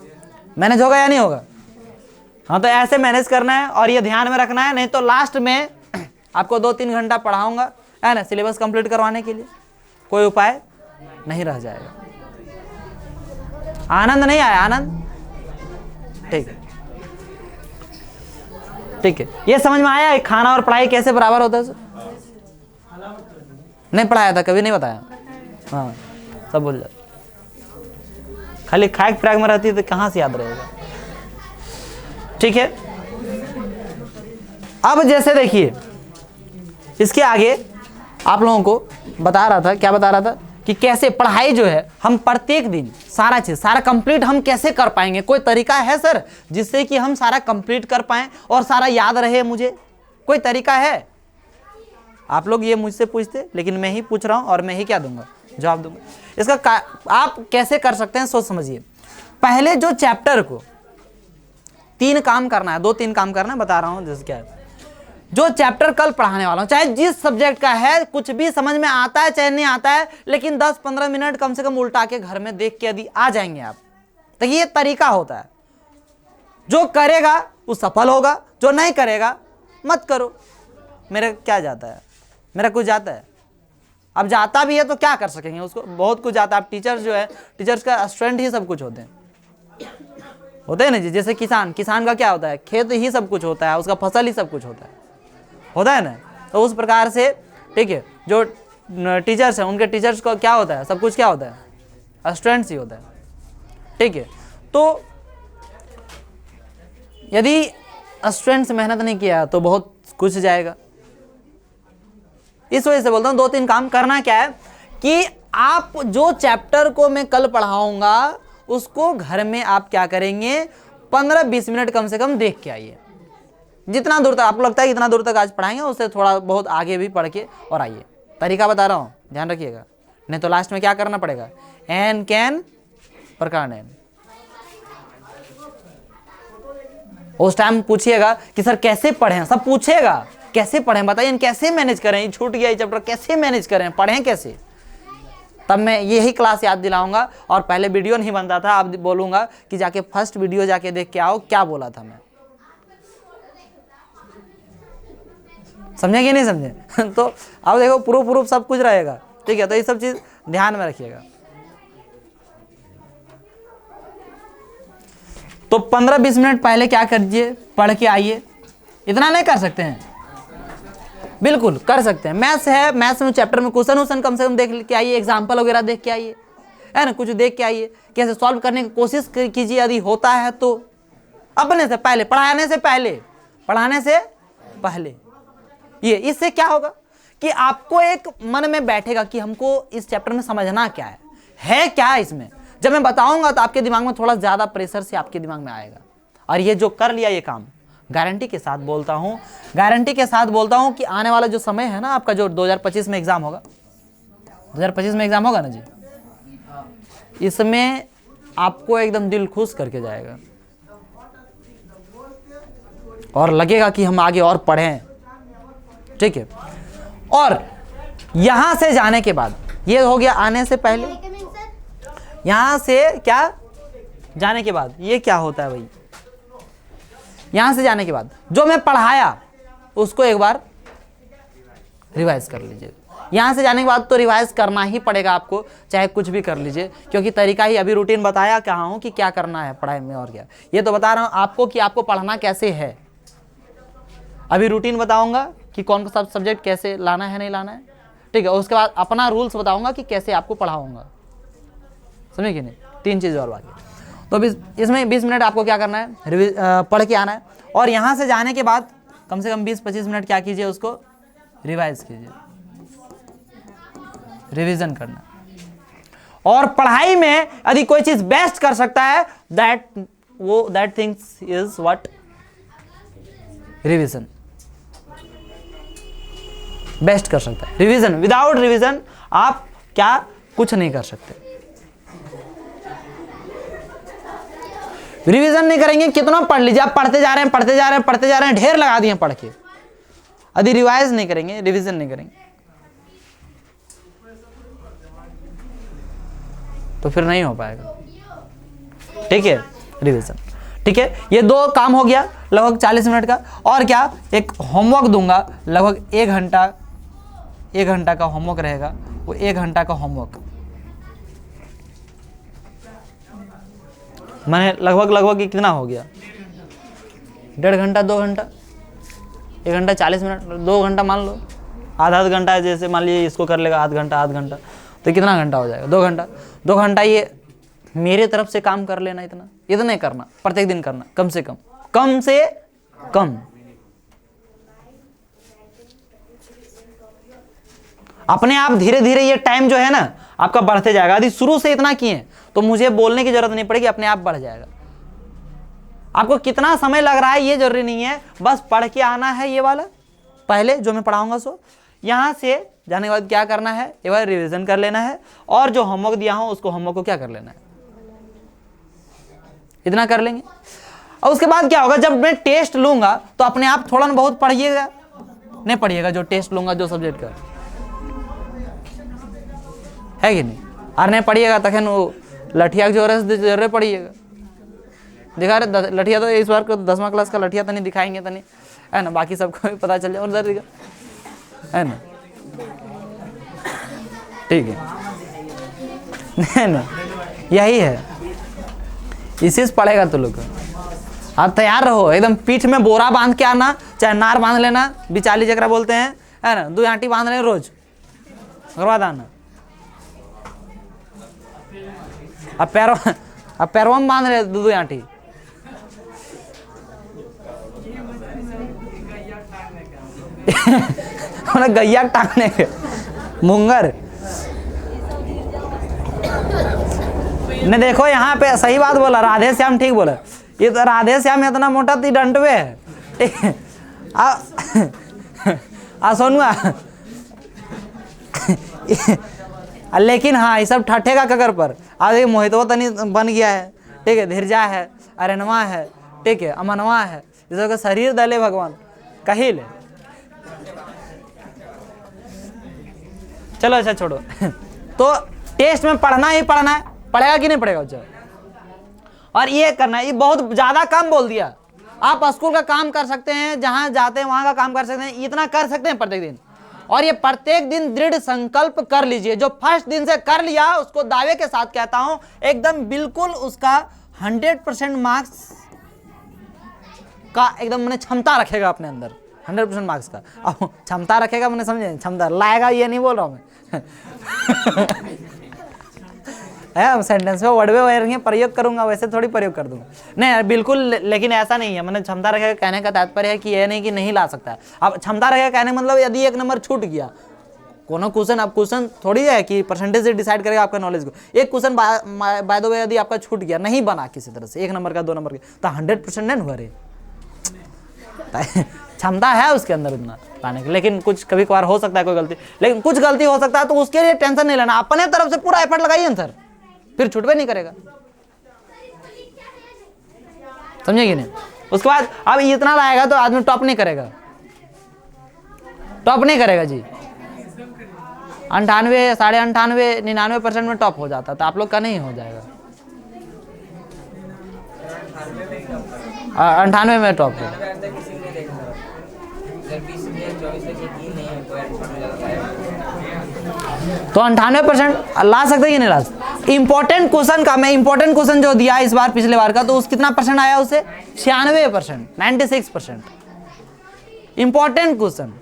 मैनेज होगा या नहीं होगा। हाँ, तो ऐसे मैनेज करना है और ये ध्यान में रखना है, नहीं तो लास्ट में आपको 2-3 घंटा पढ़ाऊंगा, है ना, सिलेबस कंप्लीट करवाने के लिए, कोई उपाय नहीं रह जाएगा। आनंद नहीं आया, आनंद ठीक है, ठीक है। ये समझ में आया खाना और पढ़ाई कैसे बराबर होता है? नहीं पढ़ाया था कभी, नहीं बताया। हाँ, सब बोल जाते, खाली खाक फ्रैग में रहती है तो कहाँ से याद रहेगा। ठीक है, अब जैसे देखिए इसके आगे आप लोगों को बता रहा था, क्या बता रहा था कि कैसे पढ़ाई जो है हम प्रत्येक दिन सारा चीज सारा कंप्लीट हम कैसे कर पाएंगे। कोई तरीका है सर जिससे कि हम सारा कंप्लीट कर पाएं और सारा याद रहे मुझे, कोई तरीका है? आप लोग ये मुझसे पूछते, लेकिन मैं ही पूछ रहा हूं और मैं ही क्या दूंगा, जवाब दूंगा। इसका आप कैसे कर सकते हैं सोच समझिए। पहले जो चैप्टर को 3 काम करना है, 2-3 काम करना है, बता रहा हूं जैसे क्या है। जो चैप्टर कल पढ़ाने वाला हूं, चाहे जिस सब्जेक्ट का है, कुछ भी समझ में आता है चाहे नहीं आता है, लेकिन 10-15 मिनट कम से कम उल्टा के घर में देख के यदि आ जाएंगे आप, तो ये तरीका होता है। जो करेगा वो सफल होगा, जो नहीं करेगा मत करो। मेरा क्या जाता है, मेरा कुछ जाता है। अब जाता भी है तो क्या कर सकेंगे उसको, बहुत कुछ जाता है। आप टीचर्स जो है, टीचर्स का स्टूडेंट ही सब कुछ होते हैं ना जी। जैसे किसान का क्या होता है, खेत ही सब कुछ होता है, उसका फसल ही सब कुछ होता है ना। तो उस प्रकार से ठीक है, जो टीचर्स हैं उनके टीचर्स को क्या होता है, सब कुछ क्या होता है, स्टूडेंट्स ही होता है। ठीक है, तो यदि स्टूडेंट्स मेहनत नहीं किया तो बहुत कुछ जाएगा। इस वजह से बोलता हूं 2-3 काम करना क्या है कि आप जो चैप्टर को मैं कल पढ़ाऊंगा उसको घर में आप क्या करेंगे, 15-20 मिनट कम से कम देख के आइए। जितना दूर तक आपको लगता है इतना दूर तक आज पढ़ाएंगे, उससे थोड़ा बहुत आगे भी पढ़ के और आइए। तरीका बता रहा हूं, ध्यान रखिएगा, नहीं तो लास्ट में क्या करना पड़ेगा, एन कैन प्रकार एन। उस टाइम पूछिएगा कि सर कैसे पढ़ें, सब पूछेगा कैसे पढ़ें, बताइए कैसे मैनेज करें, छूट गया ये चैप्टर, कैसे मैनेज करें, पढ़ें कैसे। तब मैं यही क्लास याद दिलाऊंगा। और पहले वीडियो नहीं बनता था, अब बोलूंगा कि जाके फर्स्ट वीडियो जाके देख के आओ, क्या बोला था मैं, समझे कि नहीं समझे। तो अब देखो प्रूफ सब कुछ रहेगा। ठीक है, तो ये सब चीज ध्यान में रखिएगा। तो 15-20 मिनट पहले क्या करिए, पढ़ के आइए। इतना नहीं कर सकते हैं, बिल्कुल कर सकते हैं। मैथ्स है, मैथ्स में चैप्टर में क्वेश्चन कम से कम देख के आइए, एग्जाम्पल वगैरह देख के आइए, है ना, कुछ देख के आइए, कैसे सॉल्व करने की कोशिश कीजिए। यदि होता है तो अपने से पहले, पढ़ाने से पहले ये, इससे क्या होगा कि आपको एक मन में बैठेगा कि हमको इस चैप्टर में समझना क्या है क्या इसमें। जब मैं बताऊंगा तो आपके दिमाग में थोड़ा ज्यादा प्रेशर से आपके दिमाग में आएगा। और ये जो कर लिया ये काम, गारंटी के साथ बोलता हूं कि आने वाला जो समय है ना आपका, जो 2025 में एग्जाम होगा, 2025 में एग्जाम होगा ना जी, इसमें आपको एकदम दिल खुश करके जाएगा और लगेगा कि हम आगे और पढ़ें। ठीक है, और यहां से जाने के बाद, ये हो गया आने से पहले, यहां से क्या जाने के बाद, ये क्या होता है भाई, यहां से जाने के बाद जो मैं पढ़ाया उसको एक बार रिवाइज कर लीजिए। यहां से जाने के बाद तो रिवाइज करना ही पड़ेगा आपको, चाहे कुछ भी कर लीजिए, क्योंकि तरीका ही, अभी रूटीन बताया कहाँ हूं कि क्या करना है पढ़ाई में और क्या, ये तो बता रहा हूं आपको कि आपको पढ़ना कैसे है। अभी रूटीन बताऊंगा कि कौन सा सब्जेक्ट कैसे लाना है नहीं लाना है। ठीक है, उसके बाद अपना रूल्स बताऊंगा कि कैसे आपको पढ़ाऊंगा, समझे कि नहीं, 3 चीज़ और बाकी। तो इसमें 20 मिनट आपको क्या करना है, पढ़ के आना है। और यहाँ से जाने के बाद कम से कम 20-25 मिनट क्या कीजिए, उसको रिवाइज कीजिए, रिवीजन करना। और पढ़ाई में यदि कोई चीज बेस्ट कर सकता है, that things is what, revision. Best कर सकता है रिवीजन। विदाउट रिवीजन आप क्या कुछ नहीं कर सकते। रिवीजन नहीं करेंगे, कितना पढ़ लीजिए, आप पढ़ते जा रहे हैं पढ़ते जा रहे हैं पढ़ते जा रहे हैं, ढेर लगा दिए पढ़ के, यदि रिवाइज नहीं करेंगे, रिवीजन नहीं करेंगे, तो फिर नहीं हो पाएगा। ठीक है, रिवीजन। ठीक है, ये 2 काम हो गया लगभग 40 मिनट का। और क्या, एक होमवर्क दूंगा लगभग 1 घंटा का होमवर्क रहेगा। वो 1 घंटा का होमवर्क मैंने लगभग कितना हो गया, 1.5 घंटा 2 घंटा, 1 घंटा 40 मिनट, 2 घंटा मान लो, आधा घंटा, जैसे मान लीजिए इसको कर लेगा आधा घंटा, तो कितना घंटा हो जाएगा, 2 घंटा। 2 घंटा ये मेरे तरफ से काम कर लेना, इतना ही करना, प्रत्येक दिन करना, कम से कम। अपने आप धीरे धीरे ये टाइम जो है ना आपका बढ़ते जाएगा। यदि शुरू से इतना किए तो मुझे बोलने की जरूरत नहीं पड़ेगी, अपने आप बढ़ जाएगा। आपको कितना समय लग रहा है ये जरूरी नहीं है, बस पढ़ के आना है। ये वाला पहले जो मैं पढ़ाऊंगा सो यहां से जाने के बाद क्या करना है, एक बार रिवीजन कर लेना है, और जो होमवर्क दिया हो उसको होमवर्क को क्या कर लेना है, इतना कर लेंगे। और उसके बाद क्या होगा, जब मैं टेस्ट लूंगा तो अपने आप थोड़ा ना बहुत पढ़िएगा, नहीं पढ़िएगा जो टेस्ट लूंगा जो सब्जेक्ट का है कि नहीं, और नहीं पढ़िएगा तखन वो लठिया के जोरे पढ़िएगा। दिखा रहे लठिया, तो इस बार को 10वां क्लास का लठिया तो नहीं दिखाएंगे, तो नहीं है ना, बाकी सबको भी पता चल जाए, और उधर है ना। ठीक है ना, यही है, इसी से पढ़ेगा तो लोग। आप तैयार रहो, एकदम पीठ में बोरा बांध के आना, चाहे नार बांध लेना, बिचाली जगरा बोलते हैं, है ना, 2 आंटी बांध रहे रोज, उसके बाद आना। अब पैरों में बांध रहे 2 आंटी, गैया टांगने के मुंगर ने। देखो यहाँ पे सही बात बोला, राधे श्याम ठीक बोला। ये तो राधे श्याम इतना मोटा ती डंटवे है, ठीक है। सोनुआ लेकिन हाँ, ये सब ठट्ठे का ककर पर। आज एक मोहितवा तनी बन गया है, ठीक है, धीरजा है, अरनवा है, ठीक है, अमनवा है, ये सब का शरीर दले भगवान कही ले। चलो अच्छा छोड़ो। तो टेस्ट में पढ़ना ही पढ़ना है, पढ़ेगा कि नहीं पढ़ेगा बच्चा, और ये करना है। ये बहुत ज्यादा काम बोल दिया। आप स्कूल का काम कर सकते हैं, जहां जाते हैं वहां का काम कर सकते हैं, इतना कर सकते हैं प्रत्येक दिन। और ये प्रत्येक दिन दृढ़ संकल्प कर लीजिए। जो फर्स्ट दिन से कर लिया उसको दावे के साथ कहता हूं एकदम बिल्कुल उसका 100% मार्क्स का एकदम मैंने क्षमता रखेगा अपने अंदर, 100% मार्क्स का। अब क्षमता रखेगा मैंने समझे, क्षमता लाएगा ये नहीं बोल रहा हूं मैं। सेंटेंस में वर्ड में प्रयोग करूंगा, वैसे थोड़ी प्रयोग कर दूंगा, नहीं बिल्कुल। लेकिन ऐसा नहीं है, मैंने क्षमता रखेगा कहने का तात्पर्य है कि यह नहीं कि नहीं ला सकता है। अब क्षमता रखेगा कहने मतलब यदि 1 नंबर छूट गया कोनो क्वेश्चन, अब क्वेश्चन थोड़ी है कि परसेंटेज से डिसाइड करेगा आपका नॉलेज को। एक क्वेश्चन बाय द वे यदि आपका छूट गया, नहीं बना किसी तरह से 1 नंबर का 2 नंबर का, तो 100% नहीं हुआ रे। क्षमता है उसके अंदर उतना पाने की, लेकिन कुछ कभी कभार हो सकता है कोई गलती, लेकिन कुछ गलती हो सकता है, तो उसके लिए टेंशन नहीं लेना, अपने तरफ से पूरा एफर्ट लगाइए आंसर, फिर छूटवे नहीं करेगा, समझे कि नहीं। उसके बाद अब इतना लाएगा तो आदमी टॉप नहीं करेगा, टॉप नहीं करेगा जी। 98, 98.5, 99% में टॉप हो जाता, तो आप लोग का नहीं हो जाएगा। 98 में टॉप हो, तो 98% ला सकते कि नहीं ला सकते। इंपॉर्टेंट क्वेश्चन का मैं इंपॉर्टेंट क्वेश्चन जो दिया इस बार पिछले बार का, तो उस कितना परसेंट आया उसे 96%, 96%। इंपॉर्टेंट क्वेश्चन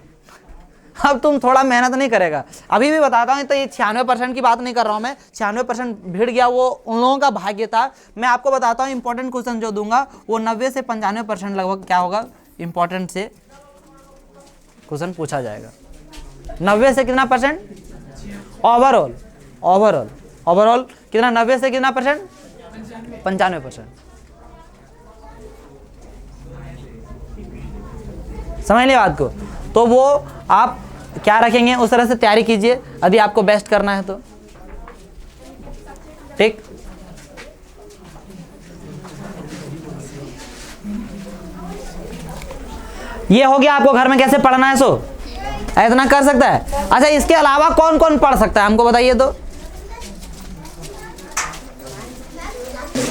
अब तुम थोड़ा मेहनत नहीं करेगा, अभी भी बताता हूँ, तो ये 96% की बात नहीं कर रहा हूँ मैं, 96% भिड़ गया वो उन लोगों का भाग्य था। मैं आपको बताता हूँ इंपॉर्टेंट क्वेश्चन जो दूंगा वो 90 से 95% लगभग क्या होगा, इंपॉर्टेंट से क्वेश्चन पूछा जाएगा। 90 से कितना परसेंट ओवरऑल, ओवरऑल ओवरऑल कितना, 90 से कितना परसेंट, 95%। समझ लिया बात को। तो वो आप क्या रखेंगे उस तरह से तैयारी कीजिए यदि आपको बेस्ट करना है तो, ठीक। ये हो गया आपको घर में कैसे पढ़ना है, सो इतना कर सकता है। अच्छा इसके अलावा कौन कौन पढ़ सकता है हमको बताइए तो,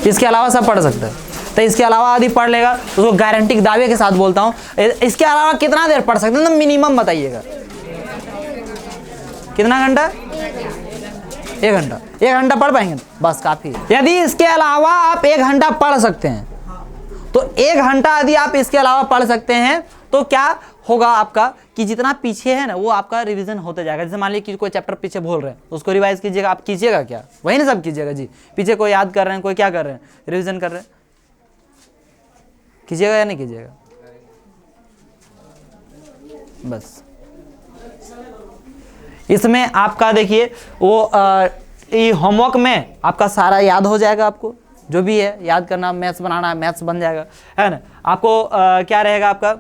इसके अलावा सब पढ़ सकता है। तो इसके अलावा यदि पढ़ लेगा तो उसको गारंटी के दावे के साथ बोलता हूं, इसके अलावा कितना देर पढ़ सकते हैं तो मिनिमम बताइएगा, कितना घंटा, 1 घंटा। 1 घंटा पढ़ पाएंगे बस काफी। यदि इसके अलावा आप 1 घंटा पढ़ सकते हैं तो 1 घंटा यदि आप इसके अलावा पढ़ सकते हैं तो क्या होगा आपका कि जितना पीछे है ना वो आपका रिवीजन होते जाएगा। जैसे मान लीजिए कि कोई चैप्टर पीछे भूल रहे हैं तो उसको रिवाइज कीजिएगा। आप कीजिएगा क्या, वही ना सब कीजिएगा जी। पीछे कोई याद कर रहे हैं, कोई क्या कर रहे हैं, रिवीजन कर रहे हैं, कीजिएगा या नहीं कीजिएगा, बस। इसमें आपका देखिए वो होमवर्क में आपका सारा याद हो जाएगा, आपको जो भी है याद करना, मैथ्स बनाना है मैथ्स बन जाएगा, है ना। आपको क्या रहेगा आपका,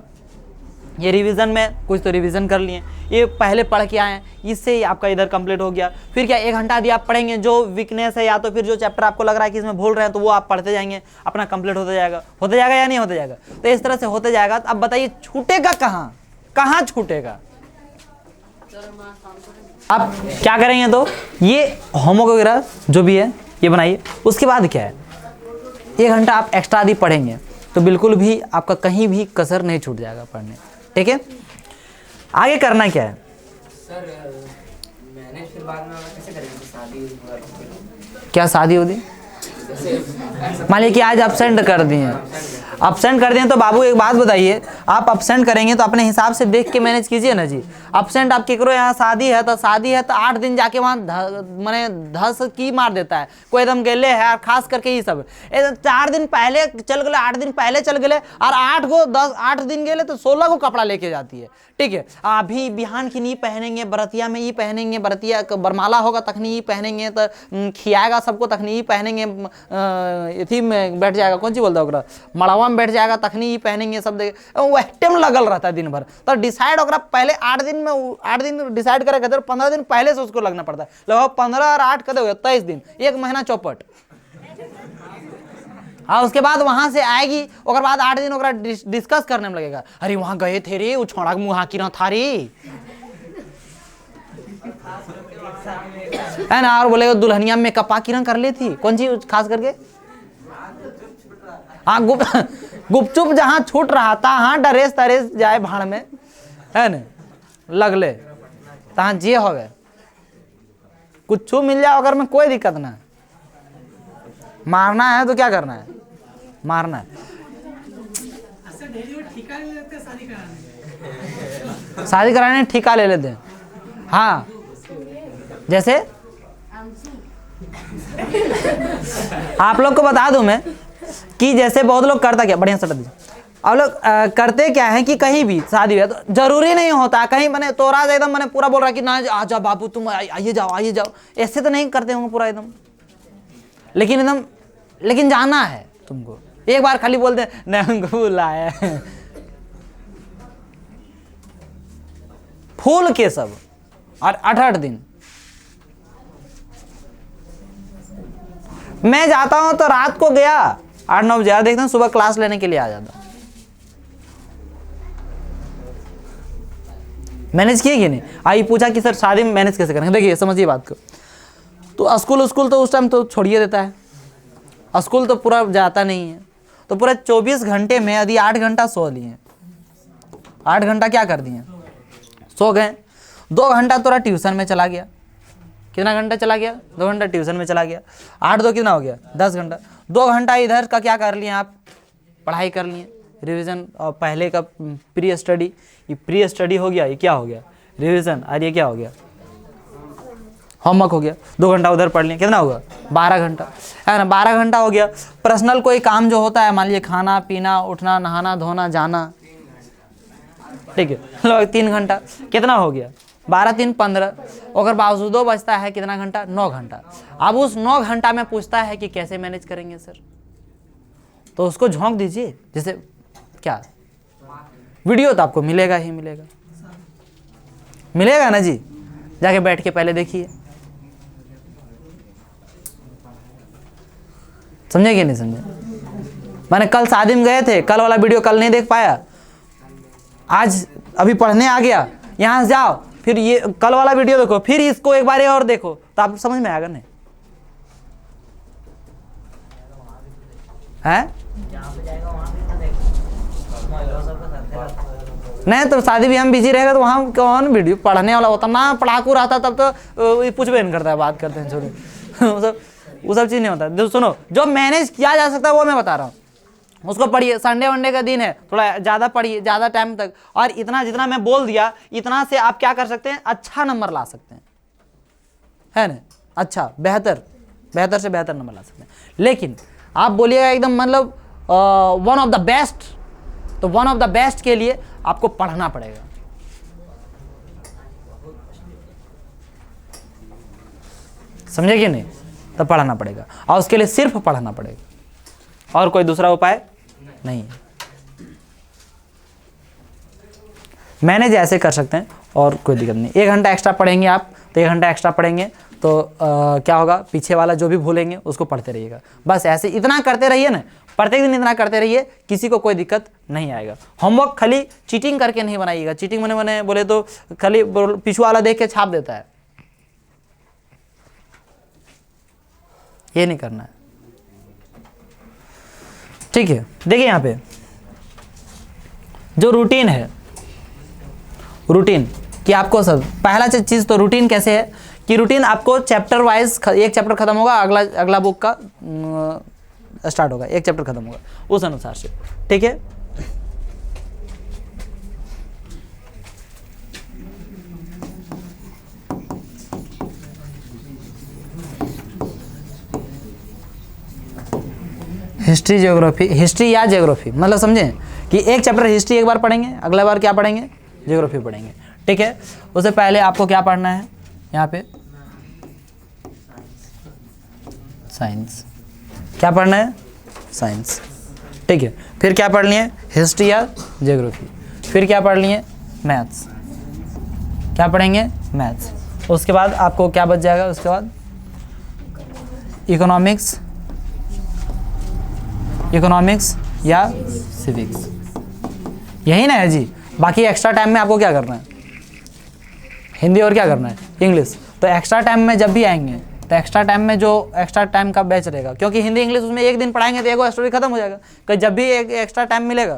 ये रिवीजन में कुछ तो रिवीजन कर लिए, ये पहले पढ़ के आए हैं, इससे ही आपका इधर कंप्लीट हो गया। फिर क्या 1 घंटा यदि आप पढ़ेंगे, जो वीकनेस है या तो फिर जो चैप्टर आपको लग रहा है कि इसमें भूल रहे हैं तो वो आप पढ़ते जाएंगे, अपना कंप्लीट होता जाएगा या नहीं होता जाएगा। तो इस तरह से होते जाएगा। तो अब बताइए छूटेगा कहाँ, कहाँ छूटेगा। आप क्या करेंगे तो ये होमवर्क वगैरह जो भी है ये बनाइए। उसके बाद क्या है, 1 घंटा आप एक्स्ट्रा यदि पढ़ेंगे तो बिल्कुल भी आपका कहीं भी कसर नहीं छूट जाएगा पढ़ने, ठीक है। आगे करना क्या है सर, मैंने फिर बाद में कैसे करेंगे, शादी क्या शादी होगी, मान लीजिए कि आज अब्सेंट कर दिए, अब्सेंट कर दिए तो बाबू एक बात बताइए, आप अब्सेंट करेंगे तो अपने हिसाब से देख के मैनेज कीजिए ना जी। अब्सेंट आप केकरो यहाँ शादी है तो 8 दिन जाके वहाँ मैंने धस की मार देता है, कोई एकदम गेले है। और खास करके ये सब 4 दिन पहले चल गए, 8 दिन पहले चल गए, और 8 दिन गए तो 16 को कपड़ा लेके जाती है, ठीक है। अभी बिहान की नहीं पहनेंगे, बरतिया में ये पहनेंगे, बरतिया बरमाला होगा तखनी ये पहनेंगे, तो खियाएगा सबको तखनी ये पहनेंगे, इथी में बैठ जाएगा, कौन सी बोलता है, मड़वा में बैठ जाएगा तखनी ही पहनेंगे, सब देखे वह टाइम लगल रहता है दिन भर। तो डिसाइड होगा पहले 8 दिन डिसाइड करेगा तो 15 दिन पहले से उसको लगना पड़ता है। लगभग 15 और 8 कर दोगे 23 दिन, 1 महीना चौपट। हाँ उसके बाद वहां से आएगी, और बाद 8 दिन ओकरा डिस्कस करने में लगेगा, अरे वहां गए थे रे, वो छोड़ा मुँह की ना था रे, है ना। और बोलेगा दुल्हनिया में कपा किरण कर ली थी, कौन सी खास करके, हाँ गुपचुप जहां छूट रहा था, हाँ डरेस तरेस जाए भाड़ में, है ना, लगले तहाँ जे हो गए, कुछ मिल जाए अगर में कोई दिक्कत ना है। मारना है तो क्या करना है, मारना है। शादी कराने ठेका ले लेते हैं, हाँ जैसे आप लोग को बता दूं मैं कि जैसे बहुत लोग करता क्या, बढ़िया सटा दीजिए, आप लोग करते क्या है कि कहीं भी शादी है तो जरूरी नहीं होता कहीं मैंने तो राज एकदम मैंने पूरा बोल रहा कि ना आ जाओ बाबू तुम आइए जाओ, ऐसे तो नहीं करते होंगे पूरा एकदम, लेकिन जाना है तुमको। एक बार खाली बोलते नहीं हमको बुलाया फूल के सब, और 8 दिन मैं जाता हूं तो रात को गया 8-9 बजे, देखता हूं सुबह क्लास लेने के लिए आ जाता। मैनेज किए कि नहीं। आई पूछा कि सर शादी में मैनेज कैसे करेंगे, देखिए समझिए बात को। तो स्कूल तो उस टाइम तो छोड़िए देता है, स्कूल तो पूरा जाता नहीं है, तो पूरा 24 घंटे में यदि 8 घंटा सो लिए, 8 घंटा क्या कर दिए, सो गए। 2 घंटा तोरा ट्यूशन में चला गया, कितना घंटा चला गया, 2 घंटा ट्यूशन में चला गया, 8-2 कितना हो गया 10 घंटा। 2 घंटा इधर का क्या कर लिए आप, पढ़ाई कर लिए, रिवीजन और पहले का प्री स्टडी, ये प्री स्टडी हो गया, ये क्या हो गया रिवीजन, और ये क्या हो गया, होमवर्क हो गया। 2 घंटा उधर पढ़ लिया, कितना होगा 12 घंटा, है ना, 12 घंटा हो गया। पर्सनल कोई काम जो होता है, मान लीजिए खाना पीना, उठना, नहाना धोना, जाना, ठीक है, लगभग 3 घंटा, कितना हो गया 12 3 15, अगर बावजूदो बचता है कितना घंटा, 9 घंटा। अब उस 9 घंटा में पूछता है कि कैसे मैनेज करेंगे सर, तो उसको झोंक दीजिए। जैसे क्या, वीडियो तो आपको मिलेगा ही मिलेगा, मिलेगा ना जी, जाके बैठ के पहले देखिए, समझे कि नहीं समझे। मैंने कल शादी में गए थे, कल वाला वीडियो कल नहीं देख पाया, आज अभी पढ़ने आ गया, यहाँ से जाओ फिर ये कल वाला वीडियो देखो, फिर इसको एक बार और देखो, तो आप समझ में आएगा नहीं है। नहीं तो शादी भी हम बिजी रहेगा तो वहाँ कौन वीडियो पढ़ने वाला होता, ना पढ़ाकू रहता तब तो पूछ भी नहीं करता है, बात करते हैं छोड़ो वो सब चीज़ नहीं होता। सुनो, जो मैनेज किया जा सकता है वो मैं बता रहा हूँ, उसको पढ़िए। संडे वनडे का दिन है, थोड़ा ज़्यादा पढ़िए, ज़्यादा टाइम तक, और इतना जितना मैं बोल दिया इतना से आप क्या कर सकते हैं, अच्छा नंबर ला सकते हैं, है ना, अच्छा बेहतर से बेहतर नंबर ला सकते हैं। लेकिन आप बोलिएगा एकदम मतलब वन ऑफ द बेस्ट, तो वन ऑफ द बेस्ट के लिए आपको पढ़ना पड़ेगा। समझे कि नहीं, तो पढ़ना पड़ेगा, और उसके लिए सिर्फ पढ़ना पड़ेगा, और कोई दूसरा उपाय नहीं है। मैनेज ऐसे कर सकते हैं और कोई दिक्कत नहीं। 1 घंटा एक्स्ट्रा पढ़ेंगे आप, तो 1 घंटा एक्स्ट्रा पढ़ेंगे तो क्या होगा, पीछे वाला जो भी भूलेंगे उसको पढ़ते रहिएगा, बस ऐसे इतना करते रहिए ना, प्रत्येक दिन इतना करते रहिए, किसी को कोई दिक्कत नहीं आएगा। होमवर्क खाली चीटिंग करके नहीं बनाइएगा, चीटिंग मैंने बोले तो खाली पिछुआ वाला देख के छाप देता है, ये नहीं करना है, ठीक है। देखिए यहाँ पे जो रूटीन है, रूटीन कि आपको सब पहला चीज़ तो रूटीन कैसे है कि रूटीन आपको चैप्टर वाइज, एक चैप्टर खत्म होगा अगला बुक का स्टार्ट होगा, एक चैप्टर खत्म होगा उस अनुसार से, ठीक है। हिस्ट्री ज्योग्राफी, हिस्ट्री या ज्योग्राफी मतलब समझें कि एक चैप्टर हिस्ट्री एक बार पढ़ेंगे, अगला बार क्या पढ़ेंगे, ज्योग्राफी पढ़ेंगे, ठीक है। उससे पहले आपको क्या पढ़ना है यहाँ पे, साइंस, क्या पढ़ना है, साइंस, ठीक है। फिर क्या पढ़ लिए, हिस्ट्री या ज्योग्राफी, फिर क्या पढ़ लिए, मैथ्स, क्या पढ़ेंगे, मैथ्स। उसके बाद आपको क्या बच जाएगा, उसके बाद इकोनॉमिक्स या सिविक्स, यही ना है जी। बाकी एक्स्ट्रा टाइम में आपको क्या करना है, हिंदी और क्या करना है, इंग्लिश। तो एक्स्ट्रा टाइम में जब भी आएंगे तो एक्स्ट्रा टाइम में जो एक्स्ट्रा टाइम का बैच रहेगा, क्योंकि हिंदी इंग्लिश उसमें एक दिन पढ़ाएंगे तो एक स्टोरी खत्म हो जाएगा। कि जब भी एक एक्स्ट्रा टाइम मिलेगा,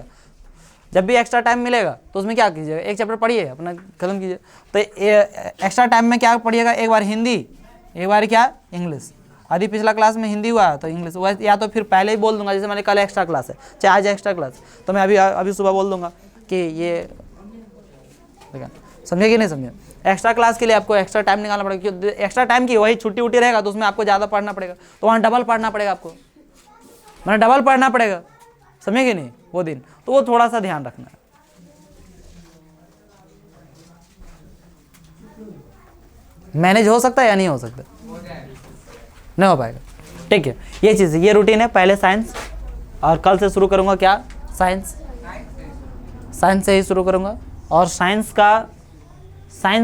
तो उसमें क्या कीजिएगा, एक चैप्टर पढ़िए अपना खत्म कीजिए। तो एक्स्ट्रा टाइम में क्या पढ़िएगा, एक बार हिंदी, एक बार क्या इंग्लिश। यदि पिछला क्लास में हिंदी हुआ तो इंग्लिश हुआ, या तो फिर पहले ही बोल दूंगा, जैसे मैंने कल एक्स्ट्रा क्लास है, चाहे आज एक्स्ट्रा क्लास, तो मैं अभी सुबह बोल दूंगा कि ये, समझे कि नहीं समझे। एक्स्ट्रा क्लास के लिए आपको एक्स्ट्रा टाइम निकालना पड़ेगा, क्योंकि एक्स्ट्रा टाइम की वही छुट्टी उट्टी रहेगा तो उसमें आपको ज़्यादा पढ़ना पड़ेगा, तो वहाँ डबल पढ़ना पड़ेगा आपको, मैंने डबल पढ़ना पड़ेगा, समझे कि नहीं वो दिन। तो वो थोड़ा सा ध्यान रखना है। मैनेज हो सकता है या नहीं हो सकता, नहीं हो पाएगा, ठीक है। ये चीज़, ये रूटीन है। पहले साइंस, और कल से शुरू करूँगा क्या, साइंस से ही शुरू करूँगा। और साइंस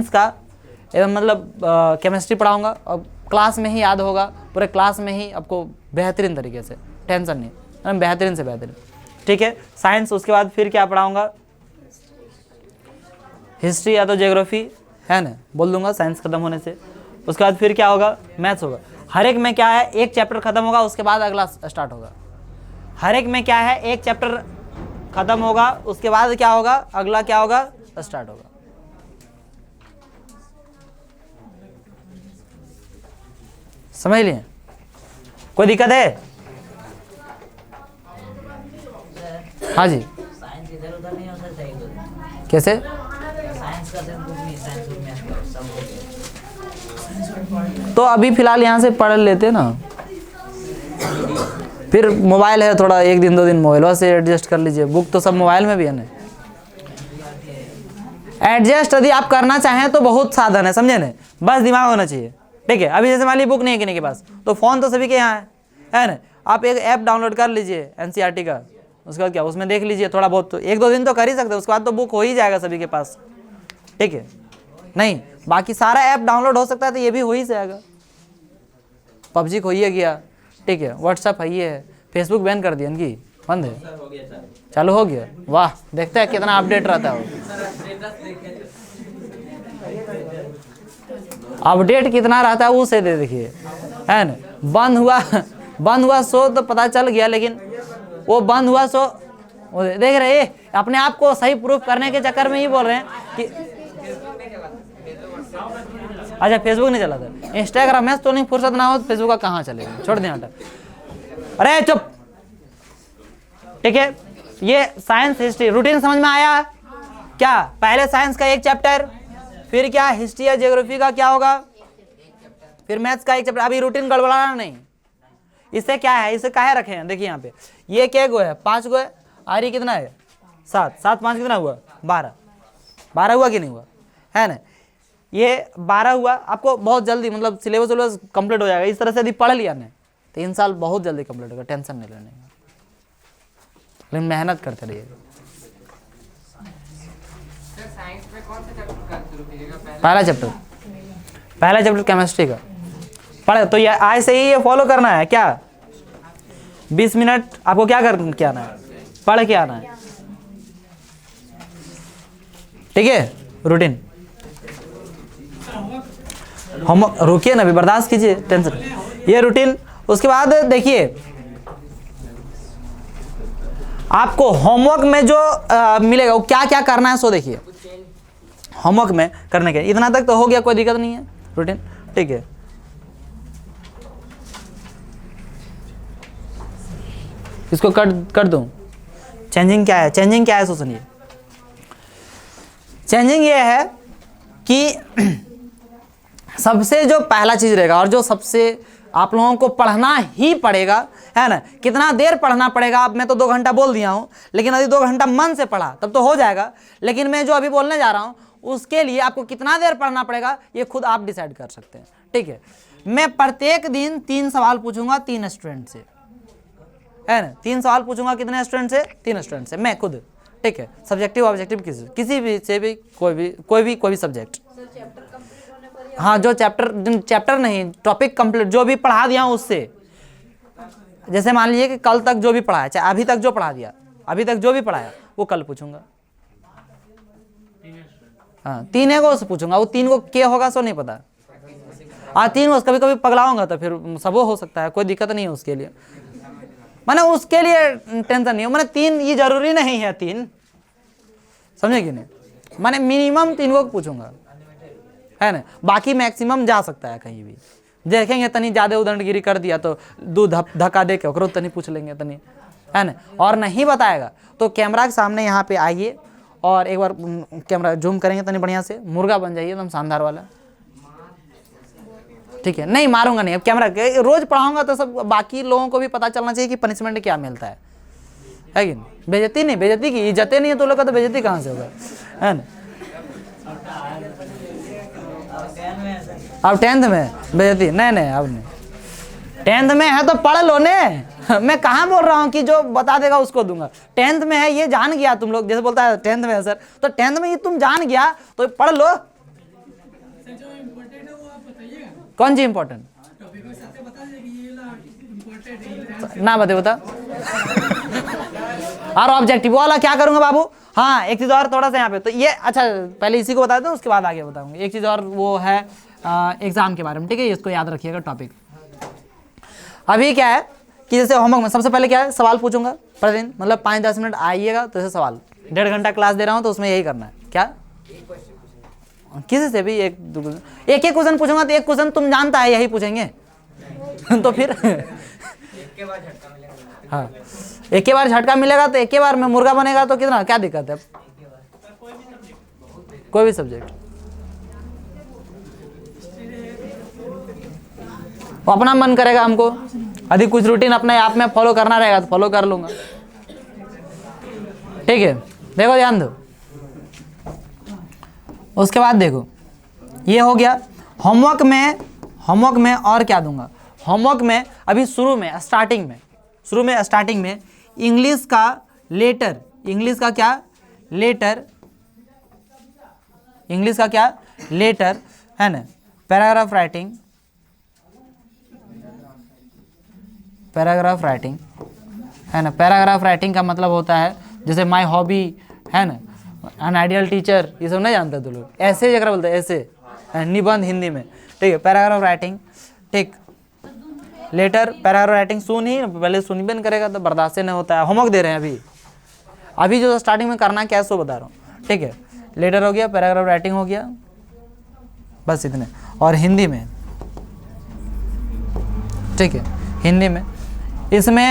का एकदम मतलब केमिस्ट्री पढ़ाऊँगा, और क्लास में ही याद होगा, पूरे क्लास में ही आपको बेहतरीन तरीके से, टेंशन नहीं, एकदम बेहतरीन से बेहतरीन, ठीक है। साइंस, उसके बाद फिर क्या पढ़ाऊँगा, हिस्ट्री या तो ज्योग्राफी, है ना, बोल दूंगा साइंस खत्म होने से। उसके बाद फिर क्या होगा, मैथ्स होगा। हर एक में क्या है, एक चैप्टर खत्म होगा उसके बाद अगला स्टार्ट होगा। हर एक में क्या है, एक चैप्टर खत्म होगा उसके बाद क्या होगा, अगला क्या होगा, स्टार्ट होगा। समझ लिए, कोई दिक्कत है, हाँ जी। साइंस इधर उधर नहीं हो सकता, कैसे, साइंस का सिर्फ बुक नहीं, साइंस तो अभी फ़िलहाल यहाँ से पढ़ लेते ना, फिर मोबाइल है थोड़ा 1 दिन 2 दिन मोबाइल से एडजस्ट कर लीजिए। बुक तो सब मोबाइल में भी है ना। एडजस्ट यदि आप करना चाहें तो बहुत साधन है, समझे ना, बस दिमाग होना चाहिए। ठीक है, अभी जैसे मान लीजिए बुक नहीं है किसी के पास, तो फ़ोन तो सभी के यहाँ है ना। आप एक ऐप डाउनलोड कर लीजिए NCERT का, उसके बाद क्या उसमें देख लीजिए थोड़ा बहुत, तो 1 2 दिन तो कर ही सकते हैं, उसके बाद तो बुक हो ही जाएगा सभी के पास। ठीक है, नहीं बाकी सारा ऐप डाउनलोड हो सकता है, तो ये भी हो ही जाएगा। PUBG हो ही गया, ठीक है, व्हाट्सएप है, ये है, फेसबुक बैन कर दिया इनकी, बंद है, चालू हो गया। वाह, देखते हैं कितना अपडेट रहता है वो, अपडेट कितना रहता है उसे दे देखिए, है ना। बंद हुआ सो तो पता चल गया, लेकिन वो बंद हुआ सो वो देख रहे अपने आप को सही प्रूफ करने के चक्कर में ही बोल रहे हैं कि अच्छा फेसबुक नहीं चलाता, इंस्टाग्राम में तो नहीं, फुर्सत ना हो तो फेसबुक का कहाँ चलेगा, छोड़ दें हटा। अरे चुप। ठीक है, ये साइंस हिस्ट्री रूटीन समझ में आया क्या? पहले साइंस का एक चैप्टर, फिर क्या हिस्ट्री या ज्योग्राफी का क्या होगा, फिर मैथ्स का एक चैप्टर। अभी रूटीन गड़बड़ाना नहीं। इससे क्या है, इसे काहे रखे हैं, देखिए यहाँ पे ये क्या गो है, 5 गो है, और ये कितना है 7, 7 5 कितना हुआ 12 हुआ कि नहीं हुआ, है ना। ये 12 हुआ, आपको बहुत जल्दी मतलब सिलेबस कंप्लीट हो जाएगा। इस तरह से यदि पढ़ लिया ना 3 साल बहुत जल्दी कंप्लीट होगा, टेंशन नहीं लेने का, लेकिन मेहनत करते रहिएगा। साइंस में कौन सा चैप्टर शुरू कीजिएगा? पहला चैप्टर केमिस्ट्री का पढ़े, तो ये आज से ही ये फॉलो करना है क्या, 20 मिनट आपको क्या आना है, पढ़ के आना है। ठीक है, रूटीन हम रुकिए ना, अभी बर्दाश्त कीजिए, टेंशन। ये रूटीन, उसके बाद देखिए आपको होमवर्क में जो मिलेगा वो क्या क्या करना है, सो देखिए होमवर्क में करने के इतना तक तो हो गया, कोई दिक्कत नहीं है रूटीन। ठीक है, इसको कर दूं। चेंजिंग क्या है सो सुनिए। चेंजिंग ये है कि सबसे जो पहला चीज रहेगा और जो सबसे आप लोगों को पढ़ना ही पड़ेगा, है ना। कितना देर पढ़ना पड़ेगा, अब मैं तो 2 घंटा बोल दिया हूं, लेकिन यदि 2 घंटा मन से पढ़ा तब तो हो जाएगा। लेकिन मैं जो अभी बोलने जा रहा हूं उसके लिए आपको कितना देर पढ़ना पड़ेगा ये खुद आप डिसाइड कर सकते हैं। ठीक है, मैं प्रत्येक दिन 3 सवाल पूछूंगा 3 स्टूडेंट से, है ना। 3 सवाल पूछूंगा कितने स्टूडेंट से, 3 स्टूडेंट से, मैं खुद। ठीक है, सब्जेक्टिव ऑब्जेक्टिव किसी भी से भी कोई भी सब्जेक्ट। हाँ, जो चैप्टर नहीं, टॉपिक कंप्लीट जो भी पढ़ा दिया हूँ उससे। जैसे मान लीजिए कि कल तक जो भी पढ़ाया, चाहे अभी तक जो पढ़ा दिया, अभी तक जो भी पढ़ाया वो कल पूछूंगा। हाँ, 3 को पूछूंगा, वो 3 को क्या होगा सो नहीं पता। हाँ, 3 को कभी कभी पगलाऊंगा तो फिर सब हो सकता है, कोई दिक्कत नहीं है उसके लिए, माने उसके लिए टेंशन नहीं है। माने 3 ये जरूरी नहीं है 3, समझे कि नहीं, माने मिनिमम 3 को पूछूंगा, है ना। बाकी मैक्सिमम जा सकता है कहीं भी, देखेंगे तनी ज़्यादा उदंडगिरी कर दिया तो दूध धक्का दे के ओकरो तनी पूछ लेंगे तनी, है ना। और नहीं बताएगा तो कैमरा के सामने यहाँ पे आइए और एक बार कैमरा जूम करेंगे तनी बढ़िया से, मुर्गा बन जाइए एकदम शानदार वाला। ठीक है, नहीं मारूंगा नहीं, अब कैमरा रोज पढ़ाऊंगा तो सब बाकी लोगों को भी पता चलना चाहिए कि पनिशमेंट क्या मिलता है कि नहीं। बेइज्जती नहीं, बेइज्जती की इज्जतें नहीं है तो लोग का तो बेइज्जती कहाँ से होगा, है ना। अब 10th में बेइज्जती नहीं, अब नहीं। 10th में है तो पढ़ लो ने, मैं कहाँ बोल रहा हूँ कि जो बता देगा उसको दूंगा। 10th में है ये जान गया तुम लोग, जैसे बोलता है 10th में है सर, तो 10th में ये तुम जान गया तो पढ़ लो। कौन सी इम्पोर्टेंट ना बता और ऑब्जेक्टिव वाला क्या करूंगा बाबू। हाँ, एक चीज और थोड़ा सा यहाँ पे तो ये, अच्छा पहले इसी को बता दूं उसके बाद आगे बताऊंगा। एक चीज और वो है एग्जाम के बारे में, ठीक है, इसको याद रखिएगा टॉपिक। अभी क्या है कि जैसे होमवर्क में सबसे पहले क्या है, सवाल पूछूंगा प्रतिदिन, मतलब 5-10 मिनट आइएगा तो जैसे सवाल, 1.5 घंटा क्लास दे रहा हूँ तो उसमें यही करना है। क्या किसी से भी एक क्वेश्चन पूछूंगा तो एक क्वेश्चन तुम जानता है यही पूछेंगे तो फिर हाँ, एक ही बार झटका मिलेगा तो एक ही बार में मुर्गा बनेगा तो कितना क्या दिक्कत है, कोई भी सब्जेक्ट। वो अपना मन करेगा हमको, यदि कुछ रूटीन अपने आप में फॉलो करना रहेगा तो फॉलो कर लूँगा। ठीक है, देखो ध्यान दो। उसके बाद देखो ये हो गया। होमवर्क में और क्या दूंगा? होमवर्क में अभी शुरू में स्टार्टिंग में इंग्लिश का लेटर, इंग्लिश का क्या लेटर है ना, पैराग्राफ राइटिंग है ना। पैराग्राफ राइटिंग का मतलब होता है जैसे माय हॉबी है ना, एन आइडियल टीचर, ये सब नहीं जानते तो लोग, ऐसे जगह बोलते हैं, ऐसे निबंध हिंदी में। ठीक है, पैराग्राफ राइटिंग। ठीक, लेटर पैराग्राफ राइटिंग सुन ही पहले सुन भी नहीं करेगा तो बर्दाश्त नहीं होता है। होमवर्क दे रहे हैं अभी जो स्टार्टिंग में करना क्या है सो बता रहा हूँ। ठीक है, लेटर हो गया, पैराग्राफ राइटिंग हो गया, बस इतने। और हिंदी में, ठीक है, हिंदी में इसमें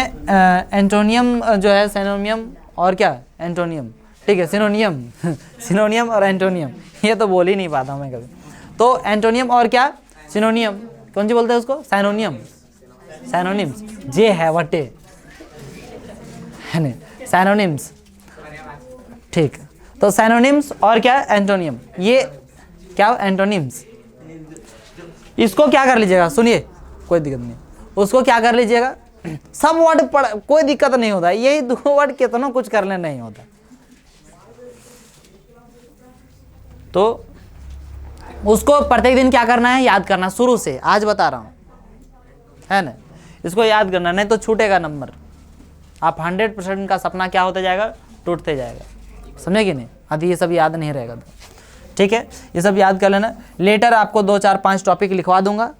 एंटोनियम जो है, सिनोनियम और क्या एंटोनियम। ठीक है, सिनोनियम और एंटोनियम, ये तो बोल ही नहीं पाता मैं कभी। तो एंटोनियम और क्या सिनोनियम, कौन सी बोलते हैं उसको? साइनोनिम्स, जे है वटे है ना, साइनोनिम्स। ठीक, तो साइनोनिम्स और क्या एंटोनियम, ये क्या एंटोनिम्स। इसको क्या कर लीजिएगा, सुनिए कोई दिक्कत नहीं, उसको क्या कर लीजिएगा, सब वर्ड पढ़, कोई दिक्कत नहीं होता, यही 2 वर्ड कितना कुछ करने नहीं होता। तो उसको प्रत्येक दिन क्या करना है, याद करना शुरू से, आज बता रहा हूं है ना, इसको याद करना, नहीं तो छूटेगा नंबर। आप 100% का सपना क्या होता जाएगा, टूटते जाएगा, समझे कि नहीं? यदि ये सब याद नहीं रहेगा तो ठीक है, ये सब याद कर लेना। लेटर आपको 2 4 5 टॉपिक लिखवा दूंगा,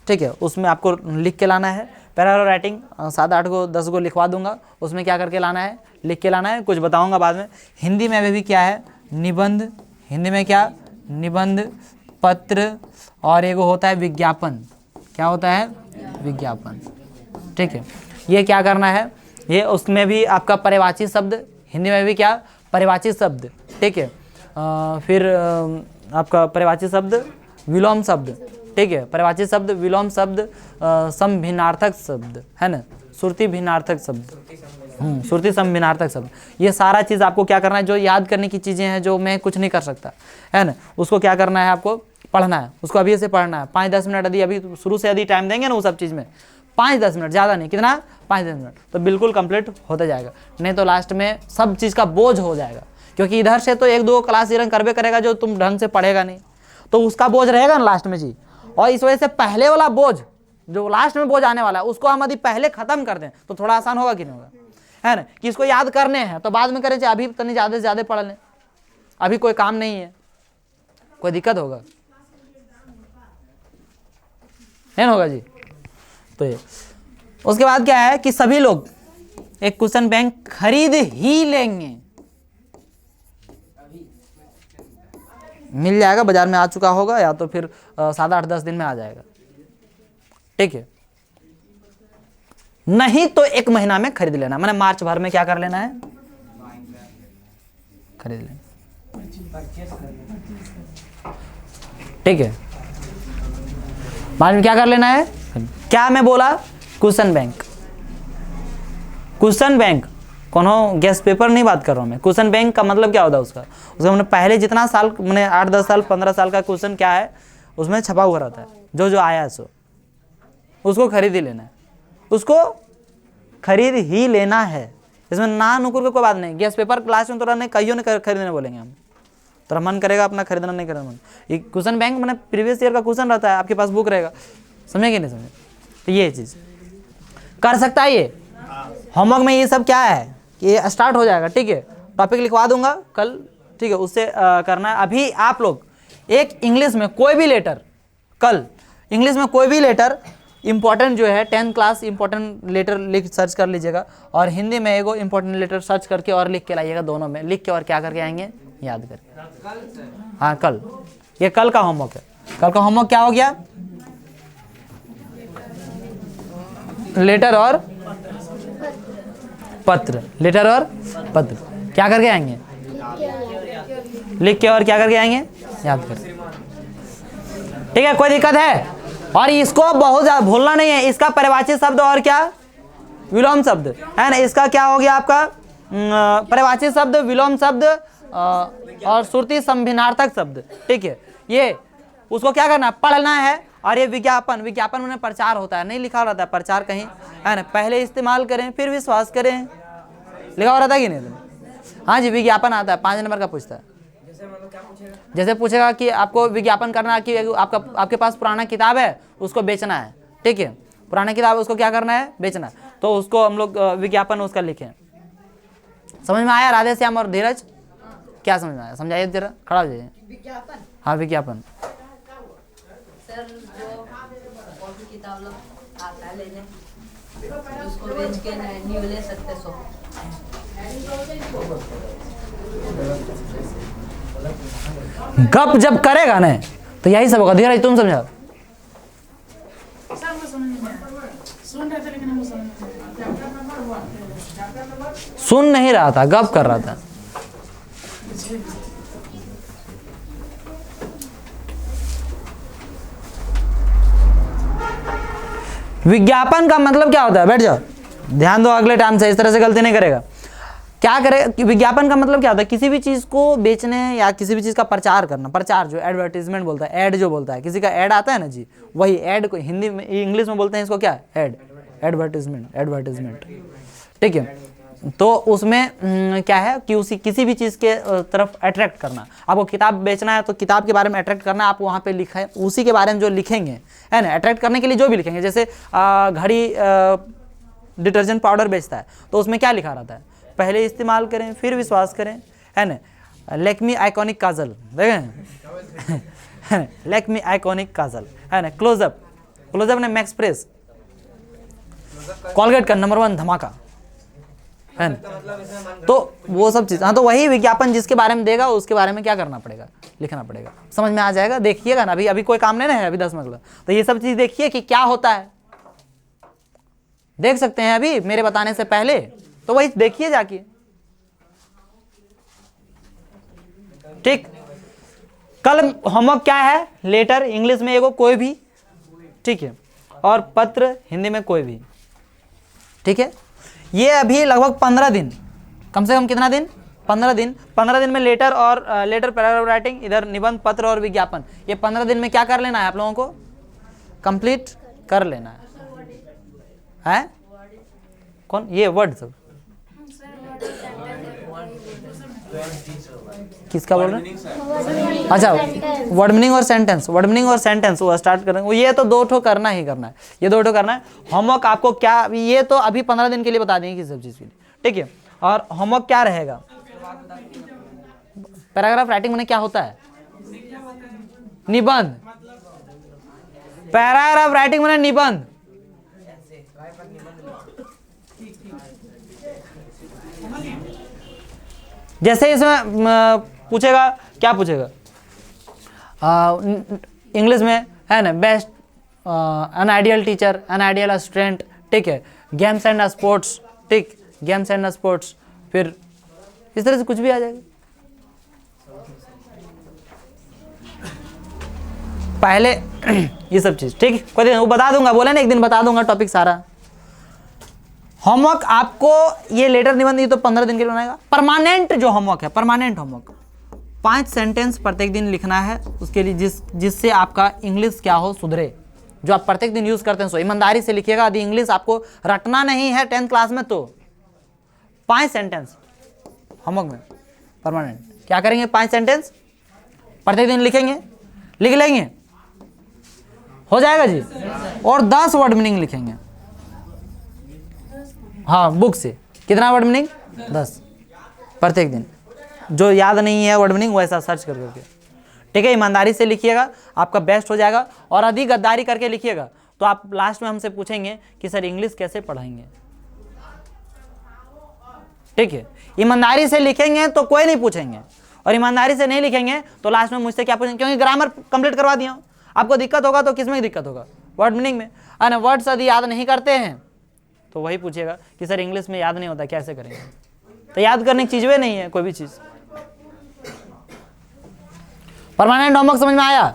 ठीक है, उसमें आपको लिख के लाना है। पैराग्राफ राइटिंग 7 8 को 10 को लिखवा दूंगा, उसमें क्या करके लाना है, लिख के लाना है, कुछ बताऊंगा बाद में। हिंदी में भी क्या है, निबंध, हिंदी में क्या निबंध, पत्र और एक होता है विज्ञापन। क्या होता है, विज्ञापन। ठीक है, ये क्या करना है, ये उसमें भी आपका परिवाची शब्द, हिंदी में भी क्या परिवाची शब्द। ठीक है, फिर आपका परिवाची शब्द, विलोम शब्द। ठीक है, परिवाची शब्द, विलोम शब्द, समभिन्नार्थक शब्द है ना, श्रुति भिन्नार्थक शब्द, श्रुति समभिन्नार्थक शब्द। ये सारा चीज़ आपको क्या करना है, जो याद करने की चीज़ें हैं जो मैं कुछ नहीं कर सकता है ना, उसको क्या करना है, आपको पढ़ना है, उसको अभी से पढ़ना है। 5-10 मिनट यदि अभी शुरू से यदि टाइम देंगे ना वो सब चीज़ में, 5-10 मिनट, ज़्यादा नहीं, कितना 5-10 मिनट, तो बिल्कुल कंप्लीट होता जाएगा। नहीं तो लास्ट में सब चीज़ का बोझ हो जाएगा, क्योंकि इधर से तो 1-2 क्लास रन करबे करेगा जो तुम ढंग से पढ़ेगा नहीं, तो उसका बोझ रहेगा ना लास्ट में जी। और इस वजह से पहले वाला बोझ, जो लास्ट में बोझ आने वाला है, उसको हम यदि पहले खत्म कर दें तो थोड़ा आसान होगा कि नहीं होगा, है ना, कि इसको याद करने हैं तो बाद में करें, चाहे अभी तनी ज़्यादा से ज़्यादा पढ़ लें, अभी कोई काम नहीं है, कोई दिक्कत होगा नहीं होगा जी। तो ये उसके बाद क्या है कि सभी लोग एक क्वेश्चन बैंक खरीद ही लेंगे, मिल जाएगा, बाजार में आ चुका होगा, या तो फिर 7-8-10 दिन में आ जाएगा। ठीक है, नहीं तो 1 महीना में खरीद लेना, मैंने मार्च भर में क्या कर लेना है, खरीद लेना। ठीक है, बाद में क्या कर लेना है, क्या मैं बोला, क्वेश्चन बैंक कोनो गैस पेपर नहीं बात कर रहा हूँ मैं। क्वेश्चन बैंक का मतलब क्या होता है, उसका मैंने पहले जितना साल, मैंने 8-10 साल 15 साल का क्वेश्चन क्या है उसमें छपा हुआ रहता है, जो आया सो उसको खरीद ही लेना है, उसको खरीद ही लेना है। इसमें ना नुकुर का कोई बात नहीं। गैस पेपर क्लास में तो नहीं, कहियो नहीं खरीदने बोलेंगे हम, तो मन करेगा अपना खरीदना, नहीं करना मन। ये क्वेश्चन बैंक मैंने प्रीवियस ईयर का क्वेश्चन रहता है, आपके पास बुक रहेगा, समझे कि नहीं समझे, तो ये चीज़ कर सकता है। ये होमवर्क में ये सब क्या है कि ये स्टार्ट हो जाएगा। ठीक है, टॉपिक लिखवा दूंगा कल, ठीक है, उससे करना है। अभी आप लोग एक इंग्लिश में कोई भी लेटर, कल इंग्लिश में कोई भी लेटर इंपॉर्टेंट जो है 10th क्लास इंपॉर्टेंट लेटर लिख सर्च कर लीजिएगा, और हिंदी में एगो इंपॉर्टेंट लेटर सर्च करके और लिख के लाइएगा, दोनों में लिख के और क्या करके आएंगे, याद करके। हाँ कल, ये कल का होमवर्क है। कल का होमवर्क क्या हो गया, लेटर और पत्र, लेटर और पत्र क्या करके आएंगे, लिख के और क्या करके आएंगे, याद करके। ठीक है, कोई दिक्कत है? और इसको बहुत ज्यादा भूलना नहीं है, इसका परिभाषित शब्द और क्या, विलोम शब्द है ना। इसका क्या हो गया आपका परिभाषित शब्द, विलोम शब्द और श्रुति संभिन्नार्थक शब्द। ठीक है, ये उसको क्या करना है, पढ़ना है। और ये विज्ञापन, विज्ञापन में प्रचार होता है, नहीं लिखा रहता है प्रचार कहीं, है ना। पहले इस्तेमाल करें फिर विश्वास करें, लिखा हो रहता है कि नहीं। हाँ जी, विज्ञापन आता है, 5 नंबर का पूछता है। जैसे मतलब क्या पूछेगा? जैसे पूछेगा कि आपको विज्ञापन करना है कि आपके पास पुराना किताब है उसको बेचना है। ठीक है, पुराना किताब उसको क्या करना है, बेचना है, तो उसको हम लोग विज्ञापन उसका लिखें। समझ में आया राधे श्याम और धीरज? क्या समझ में आया, समझाइए जरा, खड़ा हो जाइए। विज्ञापन हाँ, विज्ञापन सर, जो कॉपी किताब लोग आता है लेने, उसको बेच के न्यू ले सकते सो। गप जब करेगा ना तो यही सब होगा। धीरज तुम समझाओ। सुन नहीं रहा था, गप कर रहा था। विज्ञापन का मतलब क्या होता है, बैठ जाओ ध्यान दो अगले टाइम से, इस तरह से गलती नहीं करेगा। क्या करे, विज्ञापन का मतलब क्या होता है, किसी भी चीज को बेचने या किसी भी चीज का प्रचार करना। प्रचार जो एडवर्टीजमेंट बोलता है, ऐड जो बोलता है, किसी का ऐड आता है ना जी, वही ऐड को हिंदी में, इंग्लिश में बोलते हैं इसको क्या, ऐड, एडवर्टीजमेंट, एडवर्टीजमेंट। ठीक है, तो उसमें क्या है कि उसी किसी भी चीज़ के तरफ अट्रैक्ट करना। आपको किताब बेचना है तो किताब के बारे में अट्रैक्ट करना, आप वहाँ पे लिखें, उसी के बारे में जो लिखेंगे, है ना। अट्रैक्ट करने के लिए जो भी लिखेंगे, जैसे घड़ी डिटर्जेंट पाउडर बेचता है तो उसमें क्या लिखा रहता है, पहले इस्तेमाल करें फिर विश्वास करें, है ना। लैक्मी आइकॉनिक काजल, देखें लैक्मी आइकॉनिक काजल, है ना। क्लोजअप, क्लोजअप ने मैक्स प्रेस, कॉलगेट का नंबर 1 धमाका, है ना। तो वो सब चीज़, हाँ, तो वही विज्ञापन जिसके बारे में देगा उसके बारे में क्या करना पड़ेगा, लिखना पड़ेगा। समझ में आ जाएगा, देखिएगा ना। अभी अभी कोई काम नहीं ना है, अभी 10 मिनट, तो ये सब चीज़ देखिए कि क्या होता है, देख सकते हैं अभी मेरे बताने से पहले, तो वही देखिए जाके। ठीक, कल होमवर्क क्या है, लेटर इंग्लिश में एगो कोई भी, ठीक है, और पत्र हिंदी में कोई भी। ठीक है, ये अभी लगभग 15 दिन, कम से कम कितना दिन, 15 दिन। 15 दिन में लेटर और लेटर, पैराग्राफ राइटिंग, इधर निबंध, पत्र और विज्ञापन, ये 15 दिन में क्या कर लेना है आप लोगों को, कंप्लीट कर लेना है। कौन, ये वर्ड सब किसका बोल रहे हैं? अच्छा, वर्ड मीनिंग और सेंटेंस, वर्ड मीनिंग और सेंटेंस वो स्टार्ट करेंगे। ये तो 2 ठो करना ही करना है, ये 2 ठो करना है। होमवर्क आपको क्या, ये तो अभी 15 दिन के लिए बता देंगे किसी सब चीज़ के लिए। ठीक है, और होमवर्क क्या रहेगा, पैराग्राफ राइटिंग में क्या होता है, निबंध। पैराग्राफ राइटिंग में निबंध, जैसे इसमें पूछेगा, क्या पूछेगा, इंग्लिश में, है ना, best an ideal teacher, an ideal student. ठीक है, गेम्स एंड स्पोर्ट्स, ठीक, गेम्स एंड स्पोर्ट्स, फिर इस तरह से कुछ भी आ जाएगा। पहले ये सब चीज, ठीक, कोई दिन वो बता दूंगा, बोले ना एक दिन बता दूंगा टॉपिक सारा। होमवर्क आपको ये लेटर निबंध ये तो 15 दिन के लिए बनाएगा। परमानेंट जो होमवर्क है, परमानेंट होमवर्क 5 सेंटेंस प्रत्येक दिन लिखना है, उसके लिए जिससे आपका इंग्लिश क्या हो, सुधरे, जो आप प्रत्येक दिन यूज करते हैं सो ईमानदारी से लिखिएगा। यदि इंग्लिश आपको रटना नहीं है 10th क्लास में तो 5 सेंटेंस होमवर्क में परमानेंट क्या करेंगे, 5 सेंटेंस प्रत्येक दिन लिखेंगे, लिख लेंगे, हो जाएगा जी। और 10 वर्ड मीनिंग लिखेंगे, हाँ, बुक से। कितना वर्ड मीनिंग, 10 प्रत्येक दिन। जो याद नहीं है वर्ड मीनिंग वैसा सर्च कर करके, ठीक है। ईमानदारी से लिखिएगा, आपका बेस्ट हो जाएगा। और अधिक गद्दारी करके लिखिएगा तो आप लास्ट में हमसे पूछेंगे कि सर इंग्लिश कैसे पढ़ाएंगे, ठीक है। ईमानदारी से लिखेंगे तो कोई नहीं पूछेंगे, और ईमानदारी से नहीं लिखेंगे तो लास्ट में मुझसे क्या पूछेंगे, क्योंकि ग्रामर कंप्लीट करवा दिया। आपको दिक्कत होगा तो किस में दिक्कत होगा, वर्ड मीनिंग में। और वर्ड्स यदि याद नहीं करते हैं तो वही पूछेगा कि सर इंग्लिश में याद नहीं होता, कैसे करेंगे। तो याद करने की चीज़ नहीं है कोई भी चीज़। परमानेंट होमवर्क समझ में आया,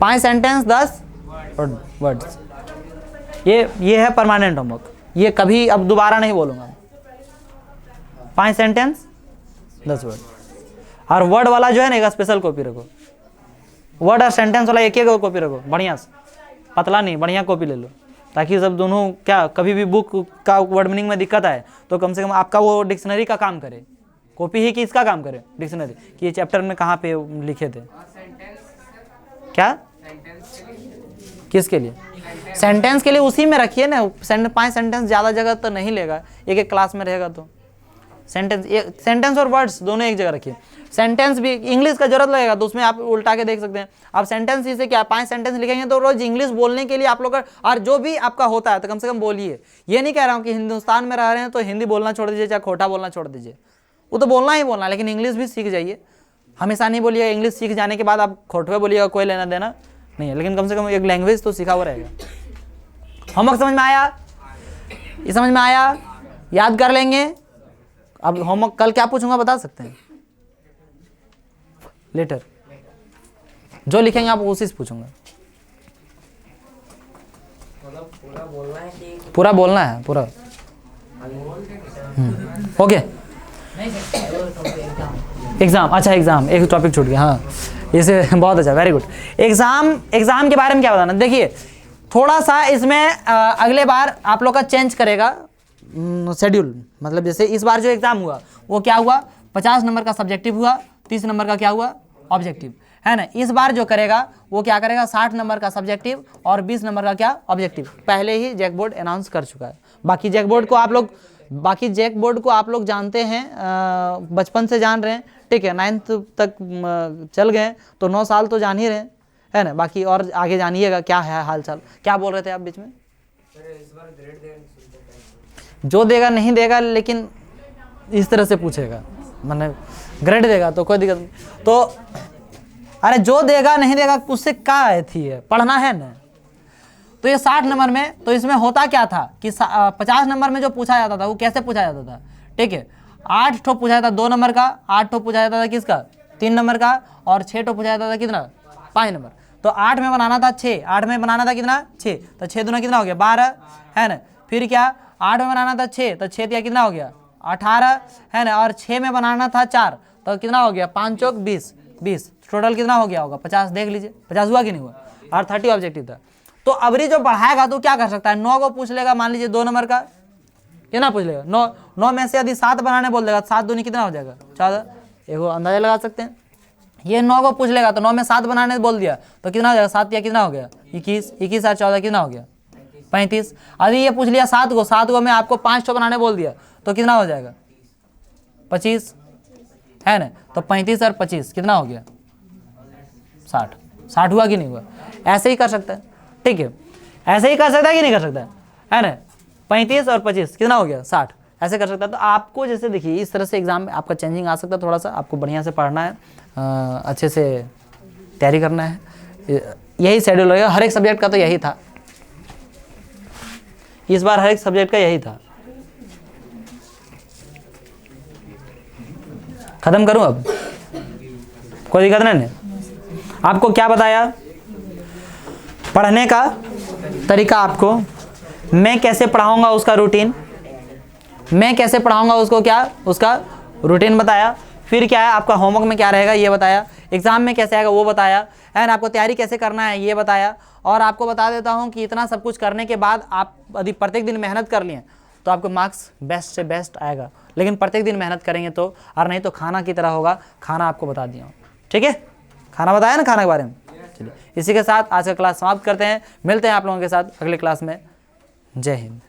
5 सेंटेंस 10 और वर्ड्स। ये है परमानेंट होमवर्क, ये कभी अब दोबारा नहीं बोलूँगा। 5 सेंटेंस 10 वर्ड, और वर्ड वाला जो है ना एक स्पेशल कॉपी रखो, वर्ड और सेंटेंस वाला एक एक कॉपी रखो, बढ़िया से, पतला नहीं, बढ़िया कॉपी ले लो, ताकि सब दोनों क्या कभी भी बुक का वर्ड मीनिंग में दिक्कत आए तो कम से कम आपका वो डिक्शनरी का काम करे, कॉपी ही किसका काम करे, डिक्शनरी, कि ये चैप्टर में कहाँ पे लिखे थे। क्या किसके लिए? सेंटेंस के लिए उसी में रखिए ना, 5 सेंटेंस ज़्यादा जगह तो नहीं लेगा, एक एक क्लास में रहेगा तो सेंटेंस और वर्ड्स दोनों एक जगह रखिए। सेंटेंस भी इंग्लिश का जरूरत लगेगा तो उसमें आप उल्टा के देख सकते हैं। आप सेंटेंस इसे क्या 5 सेंटेंस लिखेंगे तो रोज इंग्लिश बोलने के लिए आप लोग का, और जो भी आपका होता है तो कम से कम बोलिए। ये नहीं कह रहा हूँ कि हिंदुस्तान में रह रहे हैं तो हिंदी बोलना छोड़ दीजिए, चाहे खोटा बोलना छोड़ दीजिए, वो तो बोलना ही बोलना, लेकिन इंग्लिश भी सीख जाइए। हमेशा नहीं बोलिएगा इंग्लिश सीख जाने के बाद आप खोटवे बोलिएगा, कोई लेना देना नहीं है, लेकिन कम से कम एक लैंग्वेज तो सीखा हुआ रहेगा। होमवर्क समझ में आया? ये समझ में आया? याद कर लेंगे। अब होमवर्क कल क्या पूछूंगा बता सकते हैं? लेटर जो लिखेंगे आप उसी से पूछूंगा। पूरा बोलना है कि पूरा बोलना है पूरा। ओके। एग्जाम, अच्छा एग्जाम, एक टॉपिक छूट गया, हाँ इसे बहुत अच्छा, वेरी गुड। एग्जाम के बारे में क्या बताना, देखिए थोड़ा सा इसमें अगले बार आप लोग का चेंज करेगा शेड्यूल। मतलब जैसे इस बार जो एग्जाम हुआ वो क्या हुआ, 50 नंबर का सब्जेक्टिव हुआ, 30 नंबर का क्या हुआ, ऑब्जेक्टिव, है ना। इस बार जो करेगा वो क्या करेगा, 60 नंबर का सब्जेक्टिव और 20 नंबर का क्या, ऑब्जेक्टिव। पहले ही जैक बोर्ड अनाउंस कर चुका है। बाकी जैक बोर्ड को आप लोग जानते हैं, बचपन से जान रहे हैं, ठीक है। 9th तक चल गए तो 9 साल तो जान ही रहे हैं, है ना। बाकी और आगे जानिएगा क्या है हाल चाल। क्या बोल रहे थे आप बीच में? इस बार ग्रेड देंगे जो देगा नहीं देगा, लेकिन इस तरह से पूछेगा, मतलब ग्रेड देगा तो कोई दिक्कत नहीं। तो अरे जो देगा नहीं देगा उससे क्या थी है, पढ़ना है ना। तो ये 60 नंबर में, तो इसमें होता क्या था कि 50 नंबर में जो पूछा जाता था वो कैसे पूछा जाता था, ठीक है। 8 ठो पूछा जाता 2 नंबर का, 8 ठो पूछा जाता था किसका, 3 नंबर का, और 6 ठो पूछा जाता था कितना, 5 नंबर। तो 8 में बनाना था 6, 8 में बनाना था कितना, 6, तो 6 दूना कितना हो गया, 12, है ना। फिर क्या 8 में बनाना था 6, तो 6 दिया कितना हो गया, 18, है ना। और 6 में बनाना था 4, तो कितना हो गया, 5 चौक 20, टोटल कितना हो गया होगा, 50। देख लीजिए 50 हुआ कि नहीं हुआ, और 30 ऑब्जेक्टिव था। तो अबरी जो बढ़ाएगा तो क्या कर सकता है, 9 को पूछ लेगा, मान लीजिए 2 नंबर का कितना पूछ लेगा, 9 में से यदि 7 बनाने बोल देगा, 7 दूनी कितना हो जाएगा, 14। एगो अंदाजा लगा सकते हैं। ये 9 को पूछ लेगा तो 9 में 7 बनाने बोल दिया तो कितना हो जाएगा, 7 या कितना हो गया, 21, 21 और 14 कितना हो गया, 35। अभी ये पूछ लिया 7 को में आपको 5 ठो बनाने बोल दिया तो कितना हो जाएगा, 25, है ना। तो 35 और 25 कितना हो गया, 60 हुआ कि नहीं हुआ। ऐसे ही कर सकता है, ठीक है। ऐसे ही कर सकता है कि नहीं कर सकता है ना। 35 और 25 कितना हो गया, 60, ऐसे कर सकता है। तो आपको जैसे देखिए इस तरह से एग्जाम में आपका चेंजिंग आ सकता है। थोड़ा सा आपको बढ़िया से पढ़ना है, अच्छे से तैयारी करना है। यही शेड्यूल रहेगा हर एक सब्जेक्ट का, तो यही था इस बार, हर एक सब्जेक्ट का यही था। खत्म करूं अब, कोई दिक्कत नहीं। आपको क्या बताया, पढ़ने का तरीका, आपको मैं कैसे पढ़ाऊंगा उसका रूटीन, मैं कैसे पढ़ाऊंगा उसको, क्या उसका रूटीन बताया। फिर क्या है आपका होमवर्क में क्या रहेगा ये बताया, एग्जाम में कैसे आएगा वो बताया, है ना। आपको तैयारी कैसे करना है ये बताया। और आपको बता देता हूँ कि इतना सब कुछ करने के बाद आप यदि प्रत्येक दिन मेहनत कर लिए तो आपको मार्क्स बेस्ट से बेस्ट आएगा। लेकिन प्रत्येक दिन मेहनत करेंगे तो, और नहीं तो खाना की तरह होगा। खाना आपको बता दिया हूँ, ठीक है, खाना बताया ना, खाना के बारे में। चलिए इसी के साथ आज का क्लास समाप्त करते हैं। मिलते हैं आप लोगों के साथ अगले क्लास में। जय हिंद।